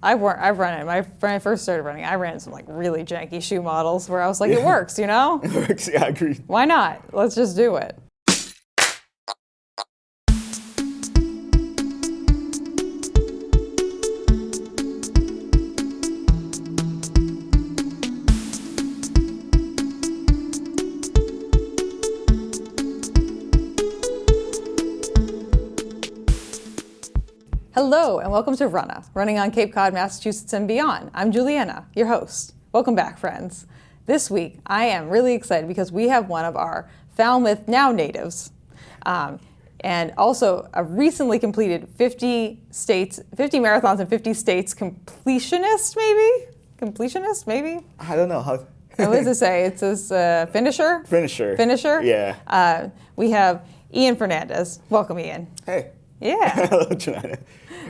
I've run it. When I first started running, I ran some like really janky shoe models where I was like, it works, you know? It works, yeah, I agree. Why not? Let's just do it. Hello, and welcome to Runnah, running on Cape Cod, Massachusetts and beyond. I'm Juliana, your host. Welcome back, friends. This week, I am really excited because we have one of our Falmouth now natives, and also a recently completed 50 marathons in 50 states completionist, maybe? Completionist, maybe? I don't know how. What does it say? It says finisher? Finisher? Yeah. We have Ian Fernandez. Welcome, Ian. Hey. Yeah. Hello, Joanna.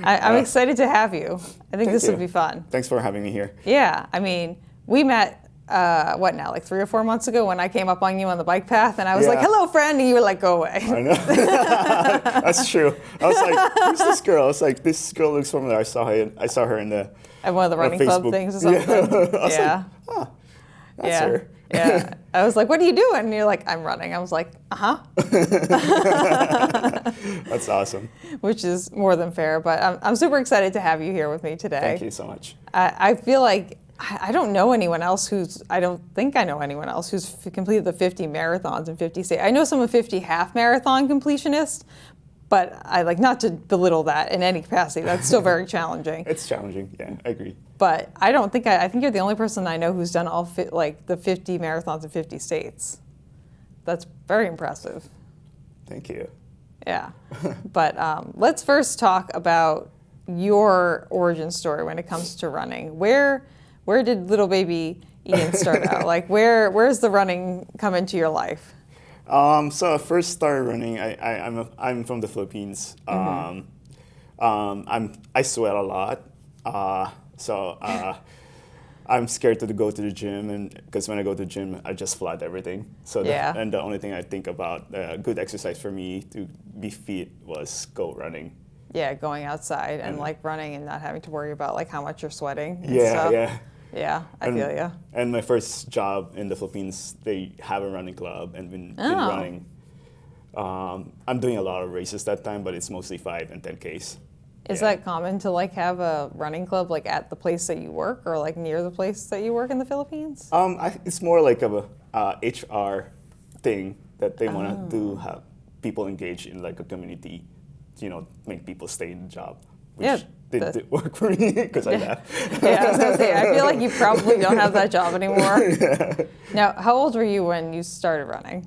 I'm excited to have you. I think this you. would be fun. Thanks for having me here. Yeah, I mean, we met, like 3 or 4 months ago when I came up on you on the bike path, and I was like, hello, friend, and you were like, go away. I know. That's true. I was like, who's this girl? I was like, this girl looks familiar. I saw her in the At one of the running club things or something. Yeah. I was like, oh, that's her. Yeah. I was like, what are you doing? And you're like, I'm running. I was like, uh-huh. That's awesome. Which is more than fair, but I'm super excited to have you here with me today. Thank you so much. I feel like I don't know anyone else I don't think I know anyone else who's completed the 50 marathons in 50 states. I know some of 50 half marathon completionists, but I like not to belittle that in any capacity. That's still very challenging. It's challenging, yeah, I agree. But I think you're the only person I know who's done all the 50 marathons in 50 states. That's very impressive. Thank you. Yeah. But let's first talk about your origin story when it comes to running. Where did little baby Ian start out? Like where's the running come into your life? So I first started running. I'm from the Philippines. I sweat a lot. So I'm scared to go to the gym, and because when I go to the gym, I just flood everything. So and the only thing I think about good exercise for me to be fit was go running. Yeah, going outside and like running and not having to worry about like how much you're sweating. And Yeah, stuff. yeah. Yeah, I feel you. And my first job in the Philippines, they have a running club and been running. I'm doing a lot of races that time, but it's mostly 5 and 10Ks. Is that common to like have a running club like at the place that you work or like near the place that you work in the Philippines? It's more like a HR thing that they want to do, have people engage in like a community, make people stay in the job. Which did work for me because I left. Yeah, I was gonna say, I feel like you probably don't have that job anymore. Yeah. Now, how old were you when you started running?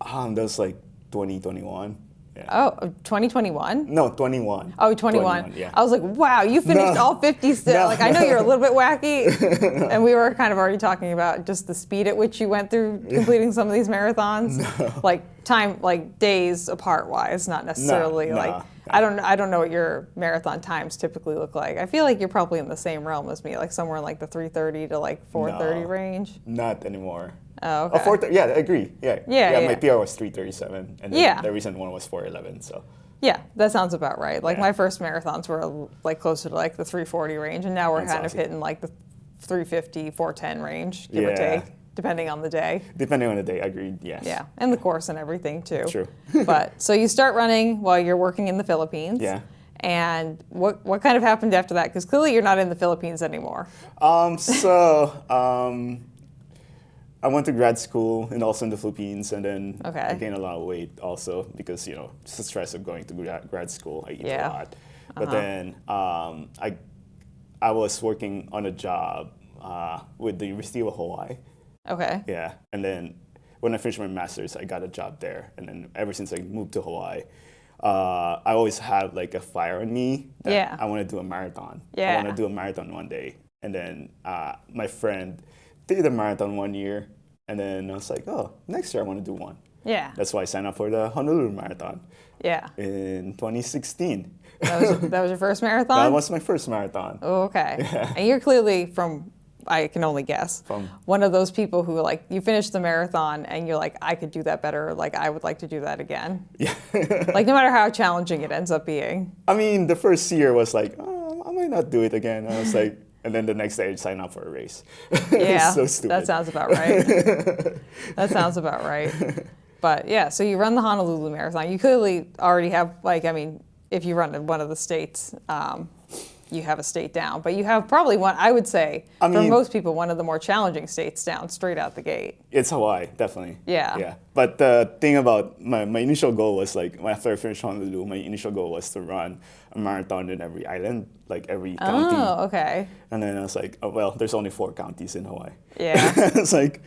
That was like 2021. Yeah. Oh, 2021? No, 21. Oh, 21. 21, yeah. I was like, wow, you finished all 50 still. No. Like, I know you're a little bit wacky. And we were kind of already talking about just the speed at which you went through completing some of these marathons. No. Like time, like days apart wise, not necessarily I don't know what your marathon times typically look like. I feel like you're probably in the same realm as me, like somewhere in like the 3:30 to like 4:30 range. Not anymore. Oh, okay. 4:30. Yeah, I agree. Yeah. My PR was 3:37, and then the recent one was 4:11. So. Yeah, that sounds about right. Like my first marathons were like closer to like the 3:40 range, and now we're kind of hitting like the 3:50, 4:10 range, give or take, depending on the day. Depending on the day, agreed. Yes. Yeah, and the course and everything too. True. But so you start running while you're working in the Philippines. Yeah. And what kind of happened after that? Because clearly you're not in the Philippines anymore. I went to grad school and also in the Philippines, and then I gained a lot of weight also because just the stress of going to grad school. I eat a lot, but then I was working on a job with the University of Hawaii. Okay. Yeah, and then when I finished my master's, I got a job there, and then ever since I moved to Hawaii, I always have like a fire in me that I want to do a marathon. I want to do a marathon one day, and then my friend did a marathon 1 year, and then I was like, oh, next year I want to do one. Yeah. That's why I signed up for the Honolulu Marathon. Yeah. In 2016. That was your first marathon? That was my first marathon. Oh, okay. Yeah. And you're clearly from, I can only guess, one of those people who like, you finish the marathon and you're like, I could do that better. Like, I would like to do that again. Yeah. Like, no matter how challenging it ends up being. I mean, the first year was like, oh, I'm might not do it again. I was like, and then the next day I signed up for a race. Yeah, so stupid. That sounds about right. That sounds about right. But yeah, so you run the Honolulu Marathon. You clearly already have, like, I mean, if you run in one of the states, you have a state down. But you have probably one, I would say, for most people, one of the more challenging states down straight out the gate. It's Hawaii, definitely. Yeah. Yeah. But the thing about my initial goal was, like, after I finished Honolulu, my initial goal was to run a marathon in every island, like every county. Oh, okay. And then I was like, oh, well, there's only 4 counties in Hawaii. Yeah. It's like,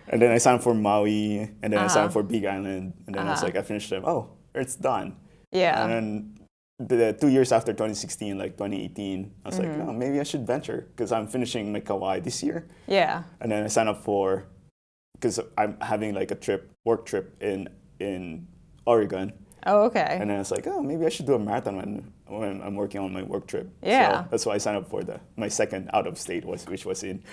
and then I signed up for Maui, and then I signed up for Big Island, and then I was like, I finished them. Oh, it's done. Yeah. And then the 2 years after 2016, like 2018, I was like, oh, maybe I should venture because I'm finishing my Kauai this year. Yeah. And then I signed up for, because I'm having like a work trip in Oregon. Oh, okay. And then I was like, oh, maybe I should do a marathon when I'm working on my work trip. Yeah. So that's why I signed up for my second out of state which was in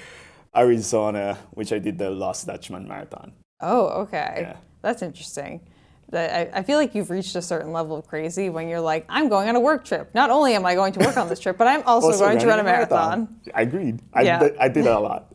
Arizona, which I did the Lost Dutchman Marathon. Oh, okay. Yeah. That's interesting. I feel like you've reached a certain level of crazy when you're like, I'm going on a work trip. Not only am I going to work on this trip, but I'm also going to run a marathon. I agreed. I did that a lot.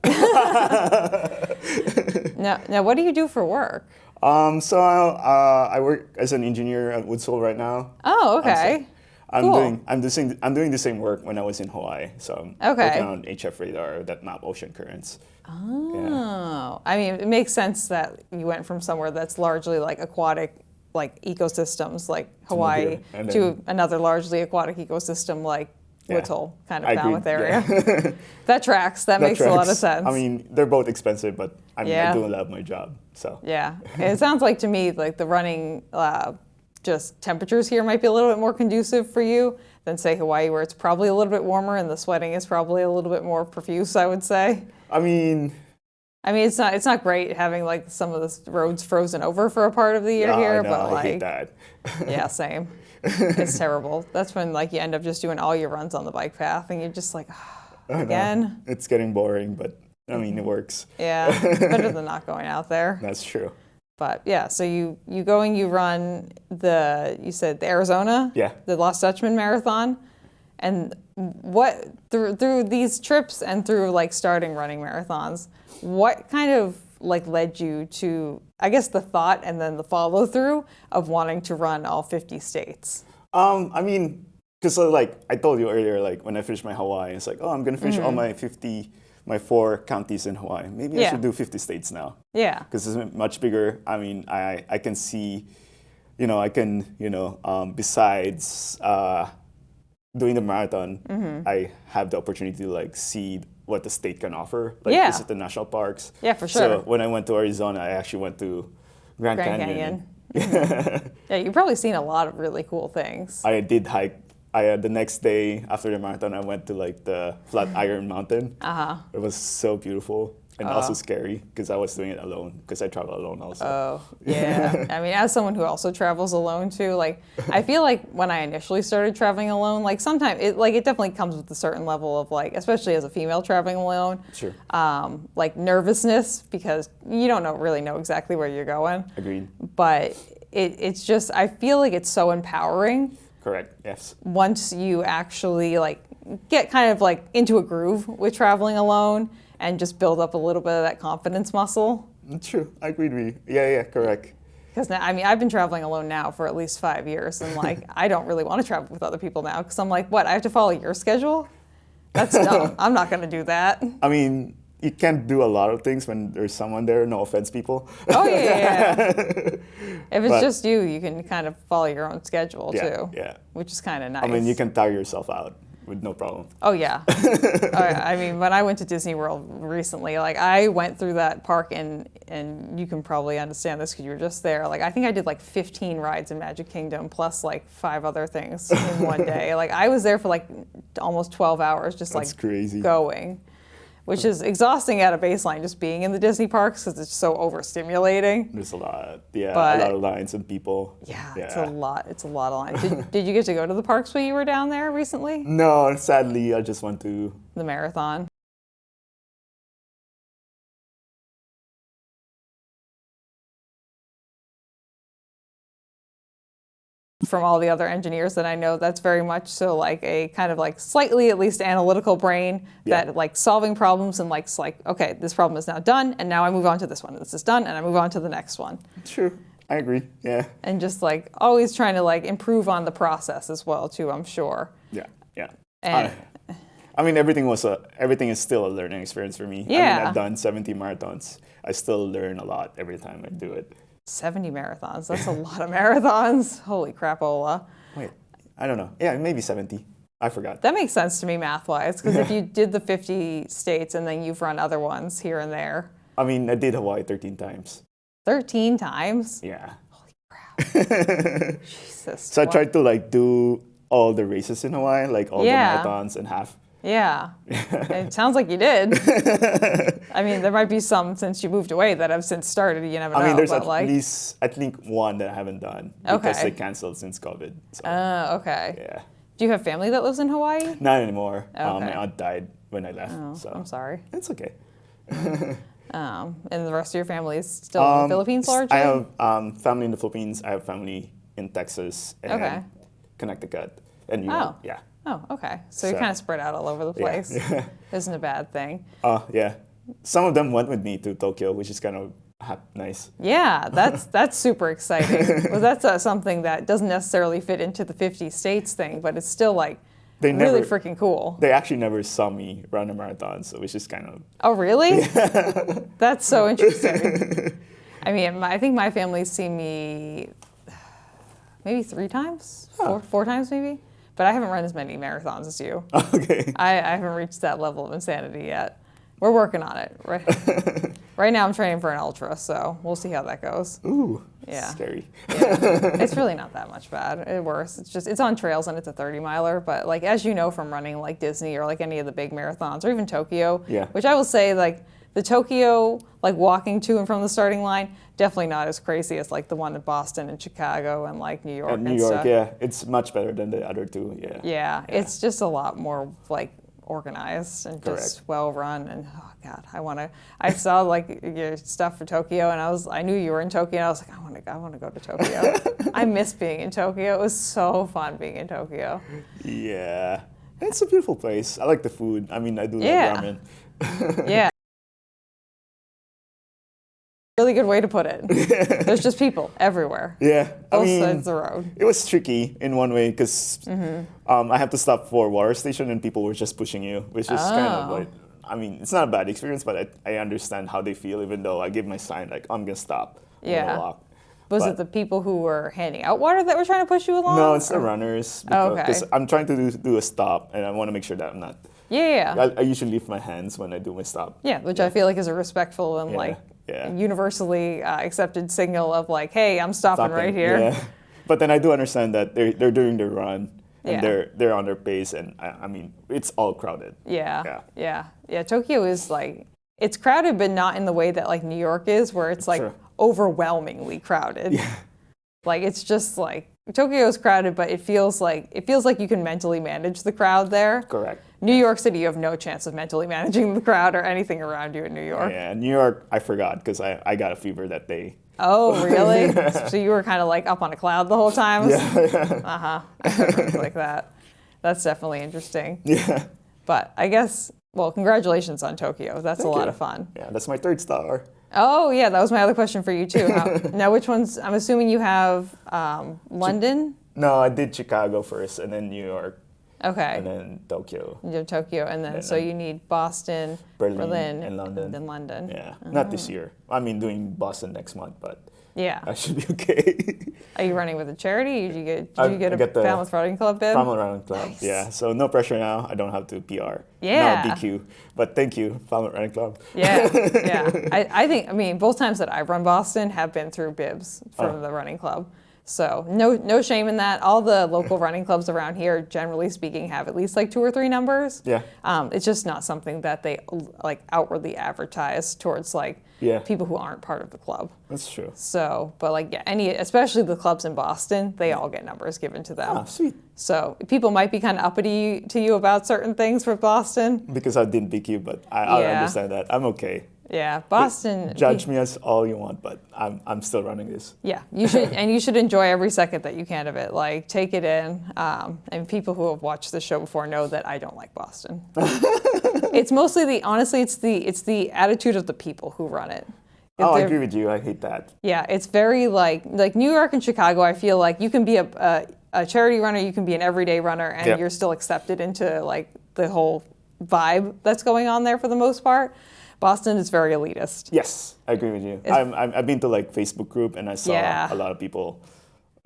Now, what do you do for work? So I work as an engineer at Woodsole right now. Oh, okay. I'm doing the same work when I was in Hawaii. So I'm working on HF radar that map ocean currents. Oh, yeah. I mean, it makes sense that you went from somewhere that's largely like aquatic, like ecosystems, like Hawaii, to another largely aquatic ecosystem like Woodsole, kind of Falmouth area. Yeah. That tracks. That makes a lot of sense. I mean, they're both expensive, but I do love my job. So yeah, it sounds like to me like the running. Just temperatures here might be a little bit more conducive for you than say Hawaii, where it's probably a little bit warmer and the sweating is probably a little bit more profuse, I would say. I mean, it's not great having like some of the roads frozen over for a part of the year here, but like, I hate that. Yeah, same. It's terrible. That's when like you end up just doing all your runs on the bike path and you're just like, again. It's getting boring, but I mean, it works. Yeah, it's better than not going out there. That's true. But yeah, so you go and you run you said the Arizona, the Lost Dutchman Marathon, and what through these trips and through like starting running marathons, what kind of like led you to, I guess, the thought and then the follow through of wanting to run all 50 states? I mean, because like I told you earlier, like when I finished my Hawaii, it's like, oh, I'm gonna finish all my 4 counties in Hawaii. Maybe I should do 50 states now. Yeah. Because it's much bigger. I mean, I can see, besides doing the marathon, I have the opportunity to like see what the state can offer. Like visit the national parks. Yeah, for sure. So when I went to Arizona, I actually went to Grand Canyon. Yeah, you've probably seen a lot of really cool things. I did hike. The next day after the marathon, I went to like the Flatiron Mountain. It was so beautiful and also scary because I was doing it alone because I travel alone also. Oh, yeah. I mean, as someone who also travels alone too, like I feel like when I initially started traveling alone, like sometimes it definitely comes with a certain level of like, especially as a female traveling alone, sure. Like nervousness because you don't really know exactly where you're going. Agreed. But it's just, I feel like it's so empowering. Correct, yes. Once you actually like get kind of like into a groove with traveling alone and just build up a little bit of that confidence muscle. True, I agree with you. Yeah, correct. Because now, I mean, I've been traveling alone now for at least 5 years and like, I don't really want to travel with other people now because I'm like, what, I have to follow your schedule? That's dumb. I'm not going to do that. I mean, you can't do a lot of things when there's someone there. No offense, people. Oh, yeah. If it's just you, you can kind of follow your own schedule, too. Yeah. Which is kind of nice. I mean, you can tire yourself out with no problem. Oh, yeah. I mean, when I went to Disney World recently, like, I went through that park, and you can probably understand this because you were just there. Like, I think I did, like, 15 rides in Magic Kingdom, plus, like, 5 other things in one day. Like, I was there for, like, almost 12 hours just, That's crazy. Going. Which is exhausting at a baseline, just being in the Disney parks because it's so overstimulating. There's a lot of lines and people. Yeah, it's a lot. It's a lot of lines. Did you get to go to the parks when you were down there recently? No, sadly, I just went to the marathon. from all the other engineers that I know, that's very much so like a kind of like slightly at least analytical brain that like solving problems and like, okay, this problem is now done, and now I move on to this one. This is done, and I move on to the next one. True. I agree. Yeah. And just like always trying to like improve on the process as well too, I'm sure. Yeah. Yeah. And I mean, everything is still a learning experience for me. Yeah. I mean, I've done 70 marathons. I still learn a lot every time I do it. 70 marathons. That's a lot of marathons. Holy crapola. Wait, I don't know. Yeah, maybe 70. I forgot. That makes sense to me math-wise, because if you did the 50 states and then you've run other ones here and there. I mean, I did Hawaii 13 times. 13 times? Yeah. Holy crap. Jesus. So I tried to like do all the races in Hawaii, like all the marathons and half. Yeah. It sounds like you did. I mean, there might be some since you moved away that have since started. You never know. I mean, there's at least, I think, one that I haven't done because they canceled since COVID. So, okay. Yeah. Do you have family that lives in Hawaii? Not anymore. Okay. My aunt died when I left. Oh, so I'm sorry. It's okay. And the rest of your family is still in the Philippines largely? I have family in the Philippines. I have family in Texas and Connecticut and New York. Yeah. Oh, okay. So you're kind of spread out all over the place. Yeah. Isn't a bad thing. Yeah. Some of them went with me to Tokyo, which is kind of nice. Yeah, that's super exciting. Well, that's something that doesn't necessarily fit into the 50 states thing, but it's still like really freaking cool. They actually never saw me run a marathon, so it's just kind of... Oh, really? Yeah. That's so interesting. I mean, I think my family's seen me maybe 3 times, 4 times maybe. But I haven't run as many marathons as you. Okay. I haven't reached that level of insanity yet. We're working on it. Right now I'm training for an ultra, so we'll see how that goes. Ooh, yeah. Scary. Yeah. It's really not that much bad. It's worse. It's on trails and it's a 30 miler, but like as you know from running like Disney or like any of the big marathons or even Tokyo, which I will say like the Tokyo, like walking to and from the starting line, definitely not as crazy as like the one in Boston and Chicago and like New York. New York, yeah, it's much better than the other 2. Yeah, it's just a lot more like organized and just well run. And oh god, I saw like your stuff for Tokyo, and I knew you were in Tokyo, and I was like, I want to go to Tokyo. I miss being in Tokyo. It was so fun being in Tokyo. Yeah, it's a beautiful place. I like the food. I mean, I do love ramen. Yeah. Really good way to put it. There's just people everywhere. Yeah, both sides of the road. It was tricky in one way because I had to stop for a water station and people were just pushing you, which is kind of like, I mean, it's not a bad experience, but I understand how they feel, even though I give my sign like I'm gonna stop. Was it the people who were handing out water that were trying to push you along? No, it's the runners. Because I'm trying to do a stop, and I want to make sure that I'm not. I usually leave my hands when I do my stop. Yeah, which I feel like is a respectful and like universally accepted signal of like, hey, I'm stopping right here. Yeah. But then I do understand that they're doing their run and they're on their pace, and I mean it's all crowded. Yeah. Tokyo is like, it's crowded, but not in the way that like New York is, where it's like overwhelmingly crowded. Yeah. Like it's just like Tokyo is crowded, but it feels like you can mentally manage the crowd there. Correct. New York City, you have no chance of mentally managing the crowd or anything around you in New York. Yeah, New York, I forgot because I got a fever that day. Oh, really? So you were kind of like up on a cloud the whole time? Yeah. I heard like that. That's definitely interesting. Yeah. But I guess, well, congratulations on Tokyo. That's a lot of fun. Yeah, that's my 3rd star. Oh, yeah, that was my other question for you, too. Now, which ones? I'm assuming you have London? No, I did Chicago first, and then New York. Okay. And then Tokyo. You did Tokyo, and then so you need Boston, Berlin, and London. And then London. Yeah, not this year. I mean, doing Boston next month, but I should be okay. Are you running with a charity? Did you get a Falmouth Running Club bid? Falmouth Running Club, nice. Yeah. So no pressure now. I don't have to PR. Yeah. Now BQ. But thank you, Falmouth Running Club. Yeah. I mean, both times that I've run Boston have been through bibs from the running club. So no shame in that. All the local running clubs around here, generally speaking, have at least like 2 or 3 numbers. Yeah. It's just not something that they like outwardly advertise towards like people who aren't part of the club. That's true. So, but like especially the clubs in Boston, they all get numbers given to them. Ah, sweet. So people might be kind of uppity to you about certain things for Boston. Because I didn't pick you, but I understand that. I'm okay. Yeah, Boston. Judge me as all you want, but I'm still running this. Yeah, you should, and you should enjoy every second that you can of it. Like, take it in. And people who have watched the show before know that I don't like Boston. It's mostly honestly, it's the attitude of the people who run it. Oh, I agree with you. I hate that. Yeah, it's very like New York and Chicago. I feel like you can be a charity runner, you can be an everyday runner, and you're still accepted into like the whole vibe that's going on there for the most part. Boston is very elitist. Yes, I agree with you. I've been to like Facebook group and I saw a lot of people.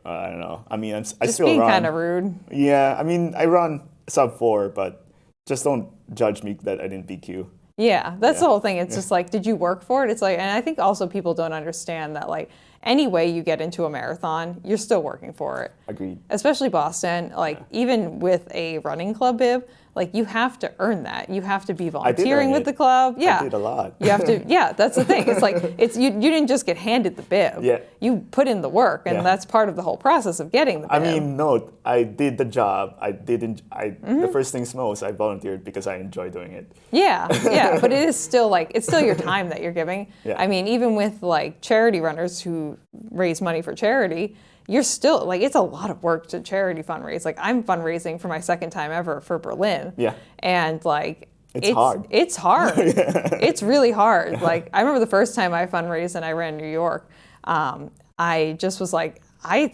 I don't know. I mean, I still run. Just being kind of rude. Yeah, I mean, I run sub 4, but just don't judge me that I didn't BQ. Yeah, that's the whole thing. It's just like, did you work for it? It's like, and I think also people don't understand that like any way you get into a marathon, you're still working for it. Agreed. Especially Boston, like even with a running club bib, like you have to earn that. You have to be volunteering with the club. Yeah, I did a lot. You have to. Yeah, that's the thing. It's like you didn't just get handed the bib. Yeah. You put in the work, and that's part of the whole process of getting the bib. I mean, no, I did the job. The first things most, I volunteered because I enjoy doing it. Yeah, yeah, but it is still like it's still your time that you're giving. Yeah. I mean, even with like charity runners who raise money for charity, you're still like it's a lot of work to charity fundraise. Like I'm fundraising for my second time ever for Berlin. Yeah. And like it's hard. It's hard. It's really hard. Like I remember the first time I fundraised and I ran New York. I just was like, I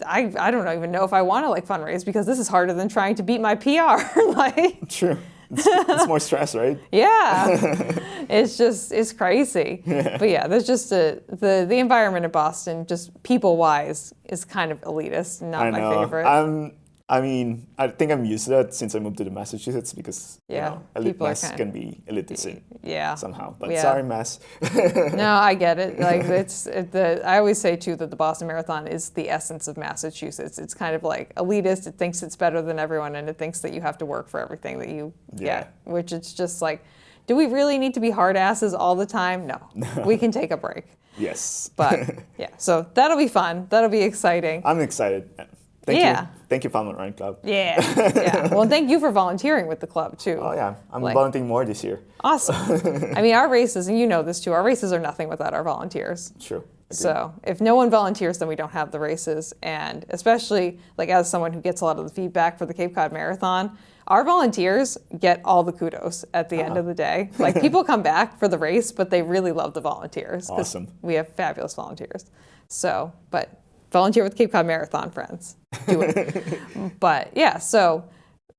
don't even know if I want to like fundraise because this is harder than trying to beat my PR. Like True. It's more stress, right? Yeah, it's crazy. But yeah, there's just the environment in Boston, just people wise, is kind of elitist. Not my favorite. I mean, I think I'm used to that since I moved to the Massachusetts because Mass can be elitist somehow. But sorry, Mass. No, I get it. Like I always say too that the Boston Marathon is the essence of Massachusetts. It's kind of like elitist. It thinks it's better than everyone, and it thinks that you have to work for everything that you get. Which it's just like, do we really need to be hard asses all the time? No, we can take a break. Yes. But yeah, so that'll be fun. That'll be exciting. I'm excited. Thank you. Thank you, Falmouth Running Club. Yeah. Well, thank you for volunteering with the club, too. Oh, yeah. I'm volunteering more this year. Awesome. I mean, our races, and you know this, too, our races are nothing without our volunteers. True. Agreed. So if no one volunteers, then we don't have the races. And especially, like, as someone who gets a lot of the feedback for the Cape Cod Marathon, our volunteers get all the kudos at the end of the day. Like, people come back for the race, but they really love the volunteers. Awesome. We have fabulous volunteers. So, but volunteer with Cape Cod Marathon, friends. Do it. But yeah, so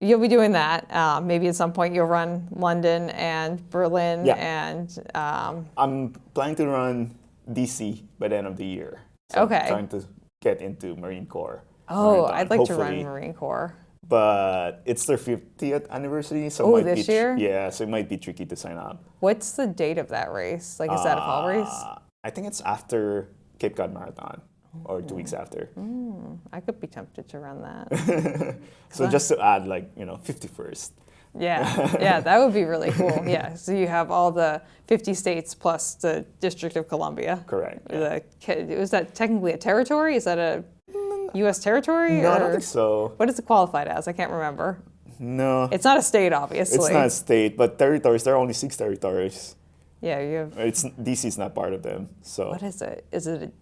you'll be doing that. Maybe at some point you'll run London and Berlin. Yeah. And I'm planning to run DC by the end of the year. So I'm trying to get into Marine Corps. Oh, I'd like to run Marine Corps. But it's their 50th anniversary, so this year? Yeah, so it might be tricky to sign up. What's the date of that race? Like, is that a fall race? I think it's after Cape Cod Marathon. Or 2 weeks after. I could be tempted to run that. So just to add, 51st. Yeah, that would be really cool. Yeah, so you have all the 50 states plus the District of Columbia. Correct. Yeah. Is that technically a territory? Is that a U.S. territory? No, I don't think so. What is it qualified as? I can't remember. No. It's not a state, obviously. It's not a state, but territories, there are only 6 territories. Yeah, you have. DC is not part of them. So what is it? Is it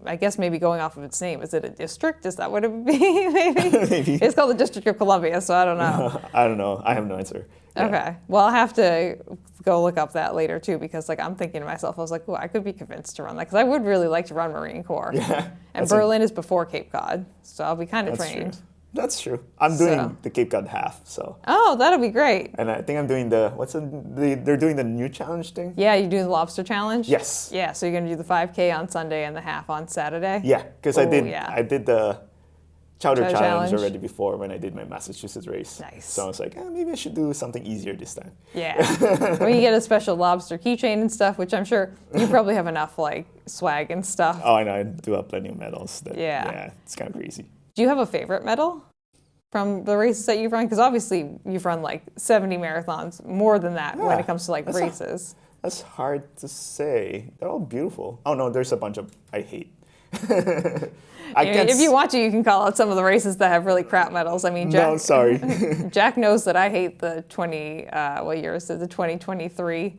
I guess maybe going off of its name, is it a district? Is that what it would be? Maybe. Maybe. It's called the District of Columbia, so I don't know. I don't know. I have no answer. Yeah. Okay. Well, I'll have to go look up that later too, because I'm thinking to myself, I was like, oh, I could be convinced to run that because I would really like to run Marine Corps. Yeah. And Berlin is before Cape Cod, so I'll be kind of trained. True. That's true. I'm doing the Cape Cod half, so. Oh, that'll be great. And I think I'm doing they're doing the new challenge thing? Yeah, you doing the lobster challenge? Yes. Yeah, so you're going to do the 5K on Sunday and the half on Saturday? Yeah, because I did the chowder challenge already before when I did my Massachusetts race. Nice. So I was like, maybe I should do something easier this time. Yeah. When you get a special lobster keychain and stuff, which I'm sure you probably have enough swag and stuff. Oh, I know. I do have plenty of medals. Yeah, it's kind of crazy. Do you have a favorite medal from the races that you've run? Because obviously you've run 70 marathons, more than that when it comes to races. That's hard to say. They're all beautiful. Oh no, there's a bunch of I hate. If you want to, you can call out some of the races that have really crap medals. I mean, Jack, no, sorry. Jack knows that I hate the 2023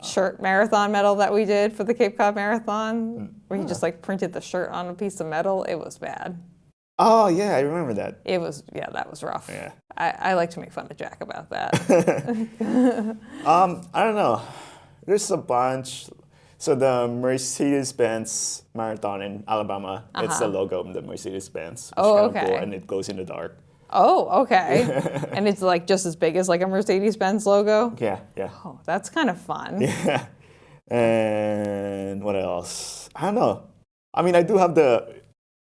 shirt marathon medal that we did for the Cape Cod Marathon, where he just like printed the shirt on a piece of metal. It was bad. Oh, yeah, I remember that. It was, that was rough. Yeah. I like to make fun of Jack about that. I don't know. There's a bunch. So the Mercedes-Benz Marathon in Alabama, it's the logo of the Mercedes-Benz. Which Oh, is kind of okay. cool, and it glows in the dark. Oh, okay. And it's like just as big as like a Mercedes-Benz logo? Yeah, yeah. Oh, that's kind of fun. Yeah. And what else? I don't know. I mean, I do have the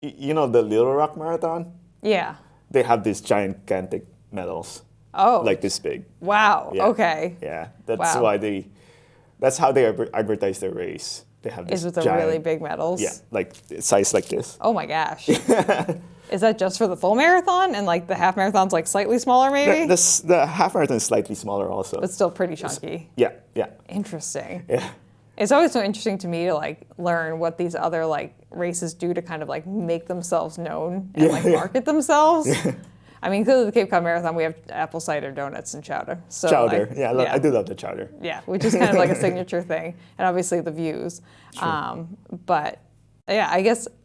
Little Rock Marathon? Yeah. They have these gigantic medals. Oh. Like this big. Wow. Yeah. Okay. Yeah. That's how they advertise their race. They have this Is with the giant, really big medals? Yeah, like size like this. Oh my gosh. Is that just for the full marathon? And like the half marathon's like slightly smaller maybe? The half marathon is slightly smaller also. But still pretty chunky. Yeah, yeah. Interesting. Yeah. It's always so interesting to me to like learn what these other like races do to kind of like make themselves known and like market themselves. Yeah. I mean, because of the Cape Cod Marathon, we have apple cider donuts and chowder. So chowder, like, I do love the chowder. Yeah, which is kind of like a signature thing, and obviously the views. Sure. But yeah,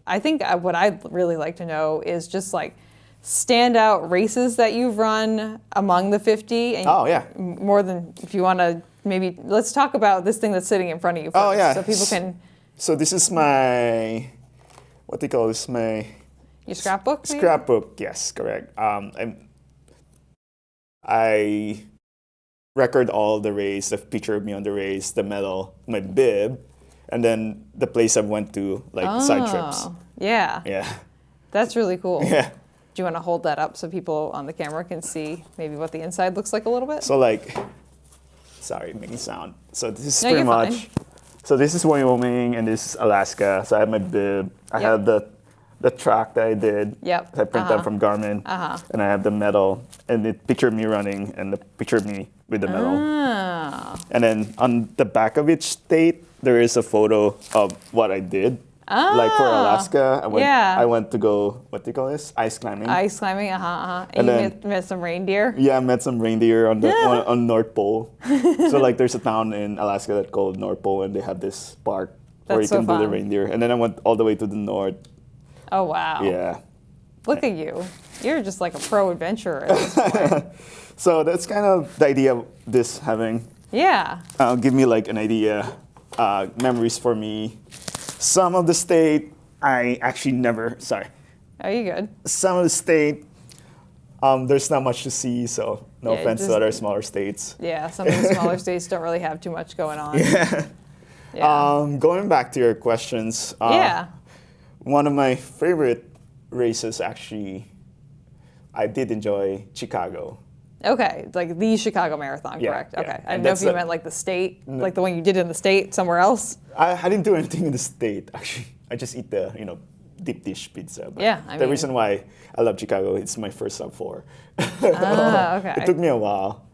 I think what I'd really like to know is just like standout races that you've run among the 50. And more than if you want to maybe let's talk about this thing that's sitting in front of you first, so people can. So this is my what do you call this? My your scrapbook? Maybe? Scrapbook, yes, correct. I record all the race, the picture of me on the race, the medal, my bib, and then the place I went to, like side trips. Yeah. Yeah. That's really cool. Yeah. Do you want to hold that up so people on the camera can see maybe what the inside looks like a little bit? So like, sorry, making sound. So this is No, pretty you're much. fine. So this is Wyoming and this is Alaska. So I have my bib. I have the track that I did. Yep. I printed that from Garmin. And I have the medal and it pictured me running and the picture of me with the medal. And then on the back of each state, there is a photo of what I did. Like for Alaska, I went to go, what do you call this? Ice climbing. Ice climbing, And you met some reindeer? Yeah, I met some reindeer on the on North Pole. So like there's a town in Alaska that's called North Pole and they have this park where you can do the reindeer. And then I went all the way to the north. Oh, wow. Yeah. Look at you. You're just like a pro adventurer at this point. So that's kind of the idea of this having. Yeah. Give me like an idea, memories for me. Some of the state, I actually never, sorry. Are you good? Some of the state, there's not much to see, so no offense to other smaller states. Yeah, some of the smaller states don't really have too much going on. Yeah. Going back to your questions. One of my favorite races, actually, I did enjoy Chicago. Okay, like the Chicago Marathon, correct? Yeah. Okay. I don't know if you meant like the state, like the one you did in the state somewhere else. I didn't do anything in the state, actually. I just eat the, deep dish pizza. But the reason why I love Chicago, it's my first sub 4. Okay. It took me a while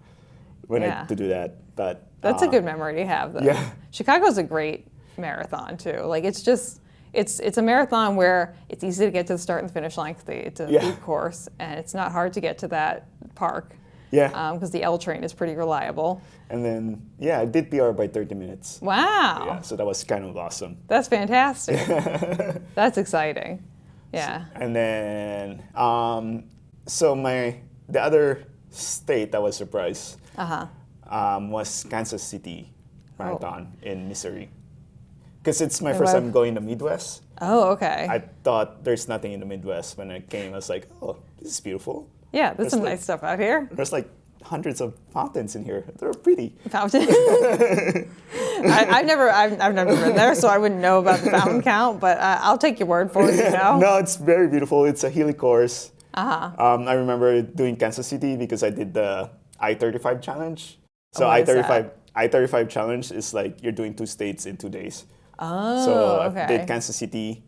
to do that, but that's a good memory to have, though. Yeah. Chicago's a great marathon too. Like it's just. It's a marathon where it's easy to get to the start and the finish line because it's a deep course, and it's not hard to get to that park. Yeah. Because the L train is pretty reliable. And then, I did PR by 30 minutes. Wow. Yeah, so that was kind of awesome. That's fantastic. That's exciting. Yeah. And then, the other state that was surprised was Kansas City Marathon in Missouri. Because it's my first time going to the Midwest. Oh, okay. I thought there's nothing in the Midwest. When I came, I was like, oh, this is beautiful. Yeah, there's some nice stuff out here. There's like hundreds of fountains in here. They're pretty. Fountains? I've never been there, so I wouldn't know about the fountain count, but I'll take your word for it, No, it's very beautiful. It's a hilly course. I remember doing Kansas City because I did the I-35 challenge. So I-35 challenge is like you're doing 2 states in 2 days. Oh, so okay. I did Kansas City.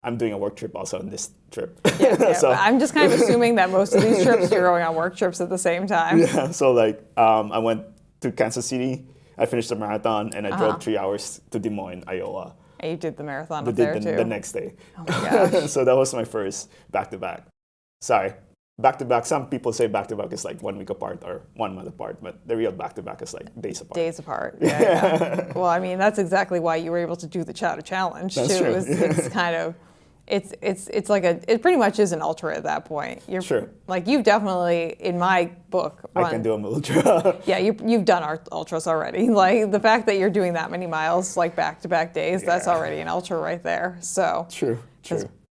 I'm doing a work trip also on this trip. Yeah, so I'm just kind of assuming that most of these trips you're going on work trips at the same time. Yeah, so like I went to Kansas City, I finished the marathon, and I drove 3 hours to Des Moines, Iowa. And you did the marathon up there too? The next day. Oh my gosh. So that was my first back-to-back. Sorry. back-to-back, some people say back-to-back is like 1 week apart or 1 month apart, but the real back-to-back is like days apart. Days apart, yeah. Well, I mean, that's exactly why you were able to do the Chowder Challenge, that's too. True. It's kind of, it's like it pretty much is an ultra at that point. Sure. Like, you've definitely, in my book, I can do an ultra. Yeah, you've done our ultras already. Like, the fact that you're doing that many miles, like back-to-back days, that's already an ultra right there, so. True.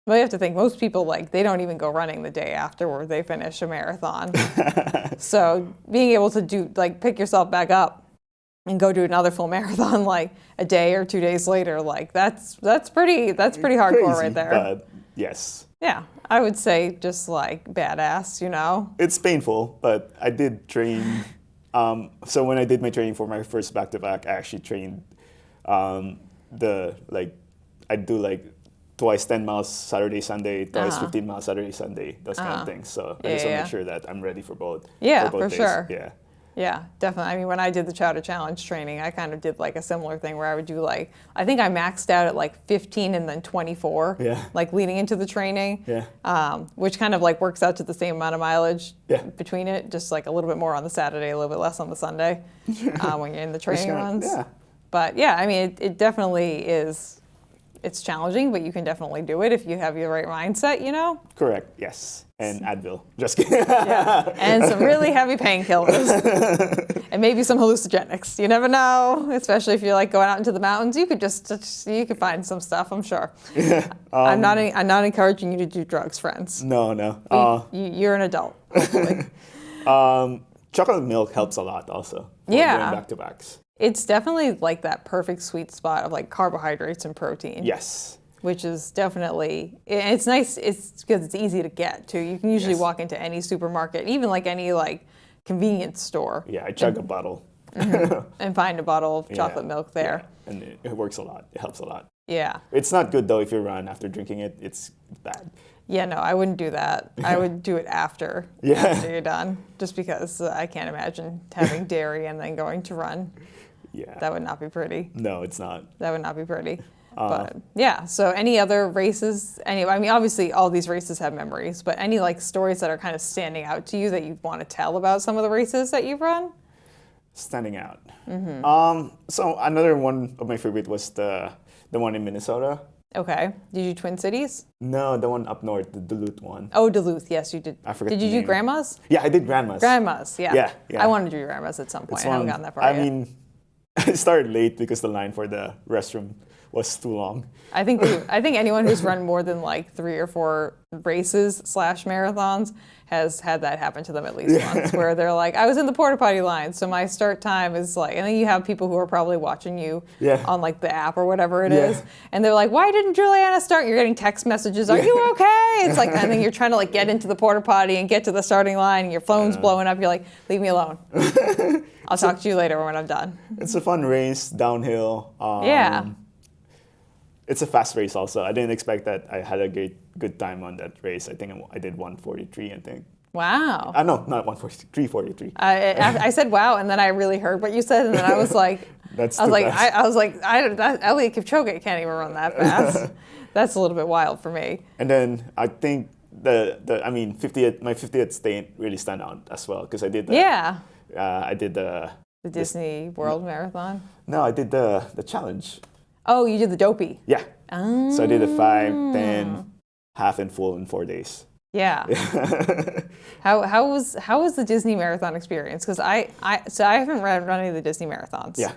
Well, you have to think, most people, like, they don't even go running the day afterward they finish a marathon. So being able to do, like, pick yourself back up and go do another full marathon, like, a day or 2 days later, like, that's pretty hardcore right there. But yes. Yeah, I would say just, like, badass, you know? It's painful, but I did train. So when I did my training for my first back-to-back, I actually trained I do, like, twice 10 miles Saturday, Sunday, twice 15 miles Saturday, Sunday, those kind of things. So I just want to make sure that I'm ready for both. Yeah, for both days. Sure. Yeah. Yeah, definitely. I mean, when I did the Chowder Challenge training, I kind of did like a similar thing where I would do like, I think I maxed out at like 15 and then 24, like leading into the training, which kind of like works out to the same amount of mileage between it, just like a little bit more on the Saturday, a little bit less on the Sunday when you're in the training runs. Yeah. But yeah, I mean, it definitely is. It's challenging, but you can definitely do it if you have your right mindset, you know? Correct, yes. And Advil. Just kidding. Yeah. And some really heavy painkillers. And maybe some hallucinogenics. You never know, especially if you're like going out into the mountains. You could find some stuff, I'm sure. I'm not encouraging you to do drugs, friends. No. You're an adult, hopefully. Chocolate milk helps a lot also. Doing back-to-backs. It's definitely like that perfect sweet spot of like carbohydrates and protein. Yes. Which is definitely, it's nice, it's because it's easy to get too. You can usually walk into any supermarket, even like any like convenience store. Yeah, I chug a bottle. And find a bottle of chocolate milk there. Yeah. And it works a lot. It helps a lot. Yeah. It's not good though if you run after drinking it. It's bad. Yeah, no, I wouldn't do that. I would do it after you're done, just because I can't imagine having dairy and then going to run. Yeah. That would not be pretty. No, it's not. That would not be pretty. But yeah, so any other races? I mean, obviously all these races have memories, but any like stories that are kind of standing out to you that you want to tell about some of the races that you've run? Standing out. Mm-hmm. So another one of my favorite was the one in Minnesota. Okay. Did you do Twin Cities? No, the one up north, the Duluth one. Oh, Duluth. Yes, you did. I forget. Did you do Grandma's? Yeah, I did Grandma's. Grandma's, yeah. Yeah. I wanted to do Grandma's at some point. I haven't gotten that far yet. I mean, I started late because the line for the restroom was too long. I think anyone who's run more than like 3 or 4 races / marathons has had that happen to them at least once, where they're like, I was in the porta potty line, so my start time is like, and then you have people who are probably watching you on like the app or whatever it is, and they're like, why didn't Juliana start? You're getting text messages, are you okay? It's like, and then you're trying to like get into the porta potty and get to the starting line, and your phone's blowing up. You're like, leave me alone. I'll talk to you later when I'm done. It's a fun race, downhill. It's a fast race also. I didn't expect that. I had a good time on that race. I think I did 1:43, I think. Wow. No, not 1:43, 3:43. I said wow, and then I really heard what you said, and then I was like, Elliot Kipchoge can't even run that fast. That's a little bit wild for me. And then I think my 50th state really stand out as well because I did I did the Disney World Marathon. No, I did the challenge. Oh, you did the dopey. Yeah. Oh. So I did a 5, 10, half and full in 4 days. Yeah. How was the Disney Marathon experience? Because I haven't run any of the Disney Marathons. Yeah.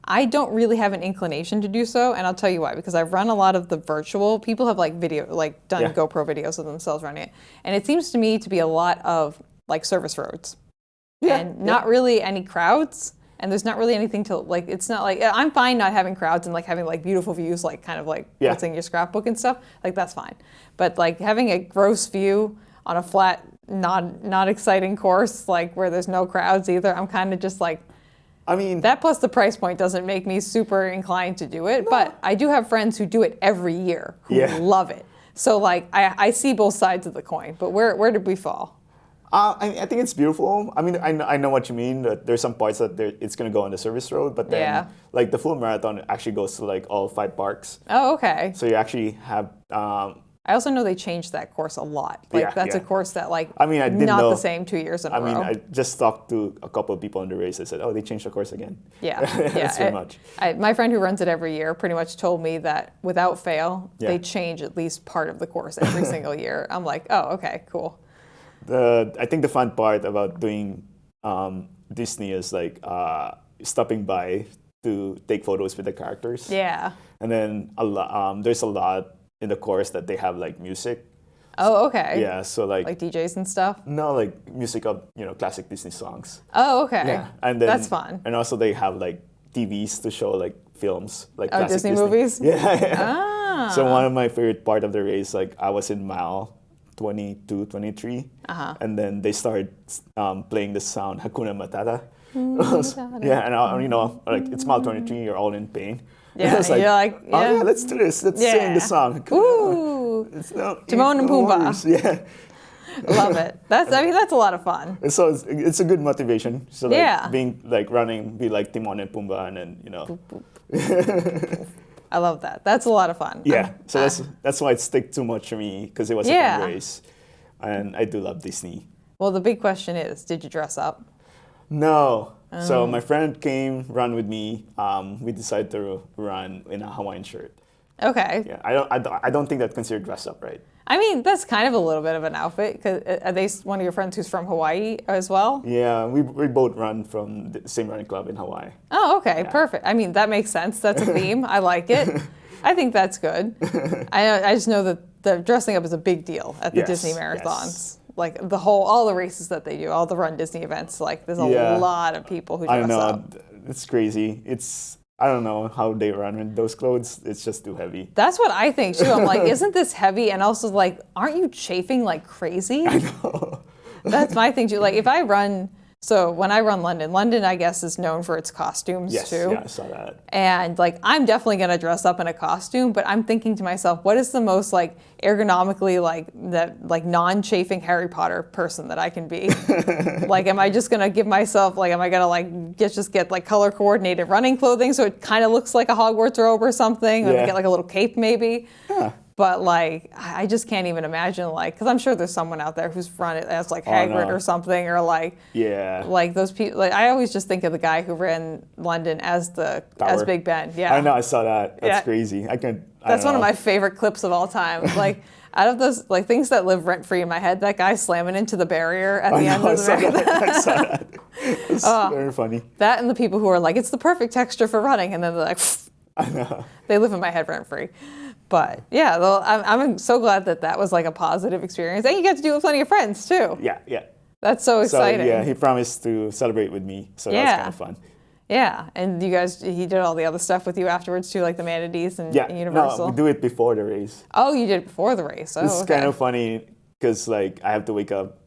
I don't really have an inclination to do so, and I'll tell you why. Because I've run a lot of the virtual. People have done GoPro videos of themselves running it, and it seems to me to be a lot of like service roads, and not really any crowds. And there's not really anything to like. It's not like I'm fine not having crowds and like having like beautiful views, like kind of like what's in your scrapbook and stuff. Like that's fine. But like having a gross view on a flat, not exciting course, like where there's no crowds either. I'm kind of just like. I mean, that plus the price point doesn't make me super inclined to do it. No. But I do have friends who do it every year who love it. So like I see both sides of the coin. But where did we fall? I think it's beautiful. I mean, I know what you mean. That there's some parts that it's going to go on the service road, but then like the full marathon actually goes to like all 5 parks. Oh, okay. So you actually have I also know they changed that course a lot. Like that's a course that like I mean, I didn't not know. the same 2 years in a row. I mean, I just talked to a couple of people on the race. They said, "Oh, they changed the course again." Yeah, That's very much. My friend who runs it every year pretty much told me that without fail, they change at least part of the course every single year. I'm like, oh, okay, cool. I think the fun part about doing Disney is like stopping by to take photos with the characters. Yeah. And then there's a lot in the course that they have like music. Oh, okay. Yeah, so like DJs and stuff? No, like music of, classic Disney songs. Oh, okay. Yeah. And then, that's fun. And also they have like TVs to show like films, like classic Disney movies? Yeah. Ah. So one of my favorite part of the race, like I was in mile 22, 23, and then they started playing the sound Hakuna Matata. Yeah, and like it's mile 23, you're all in pain. Yeah, it's like, you're like, oh yeah, let's do this. Let's sing the song. Ooh, Timon and Pumbaa. Yeah, love it. That's a lot of fun. And so it's a good motivation. So like being like running, be like Timon and Pumbaa, and then Boop, boop. I love that. That's a lot of fun. Yeah, so that's why it stick too much for me because it was a fun race, and I do love Disney. Well, the big question is, did you dress up? No. So my friend came run with me. We decided to run in a Hawaiian shirt. Okay. Yeah, I don't think that's considered dress up, right? I mean, that's kind of a little bit of an outfit. Cause are they one of your friends who's from Hawaii as well? Yeah, we both run from the same running club in Hawaii. Oh, okay, perfect. I mean, that makes sense. That's a theme. I like it. I think that's good. I just know that the dressing up is a big deal at the Disney marathons. Yes. Like all the races that they do, all the Run Disney events, like there's a lot of people who dress up. It's crazy. I don't know how they run in those clothes. It's just too heavy. That's what I think too. I'm like, isn't this heavy? And also like, aren't you chafing like crazy? I know. That's my thing too. Like if I run, so when I run London I guess is known for its costumes too. Yeah, I saw that. And like I'm definitely gonna dress up in a costume, but I'm thinking to myself, what is the most like ergonomically like non-chafing Harry Potter person that I can be? Like am I just gonna give myself am I gonna like just get like color coordinated running clothing so it kind of looks like a Hogwarts robe or something? Or get like a little cape maybe? Yeah. But like, I just can't even imagine because I'm sure there's someone out there who's run it as like Hagrid or something, or like those people. Like I always just think of the guy who ran London as Big Ben. Yeah, I know, I saw that. That's crazy. That's one of my favorite clips of all time. Like out of those like things that live rent free in my head, that guy slamming into the barrier at the end of the marathon. I saw that. It's very funny. That and the people who are like, it's the perfect texture for running, and then they're like, I know. They live in my head rent free. But yeah, I'm so glad that was like a positive experience. And you get to do it with plenty of friends too. Yeah. That's so exciting. So yeah, he promised to celebrate with me. So that was kind of fun. Yeah, and he did all the other stuff with you afterwards too, like the manatees and Universal? No, we do it before the race. Oh, you did it before the race. Oh, it's kind of funny because like I have to wake up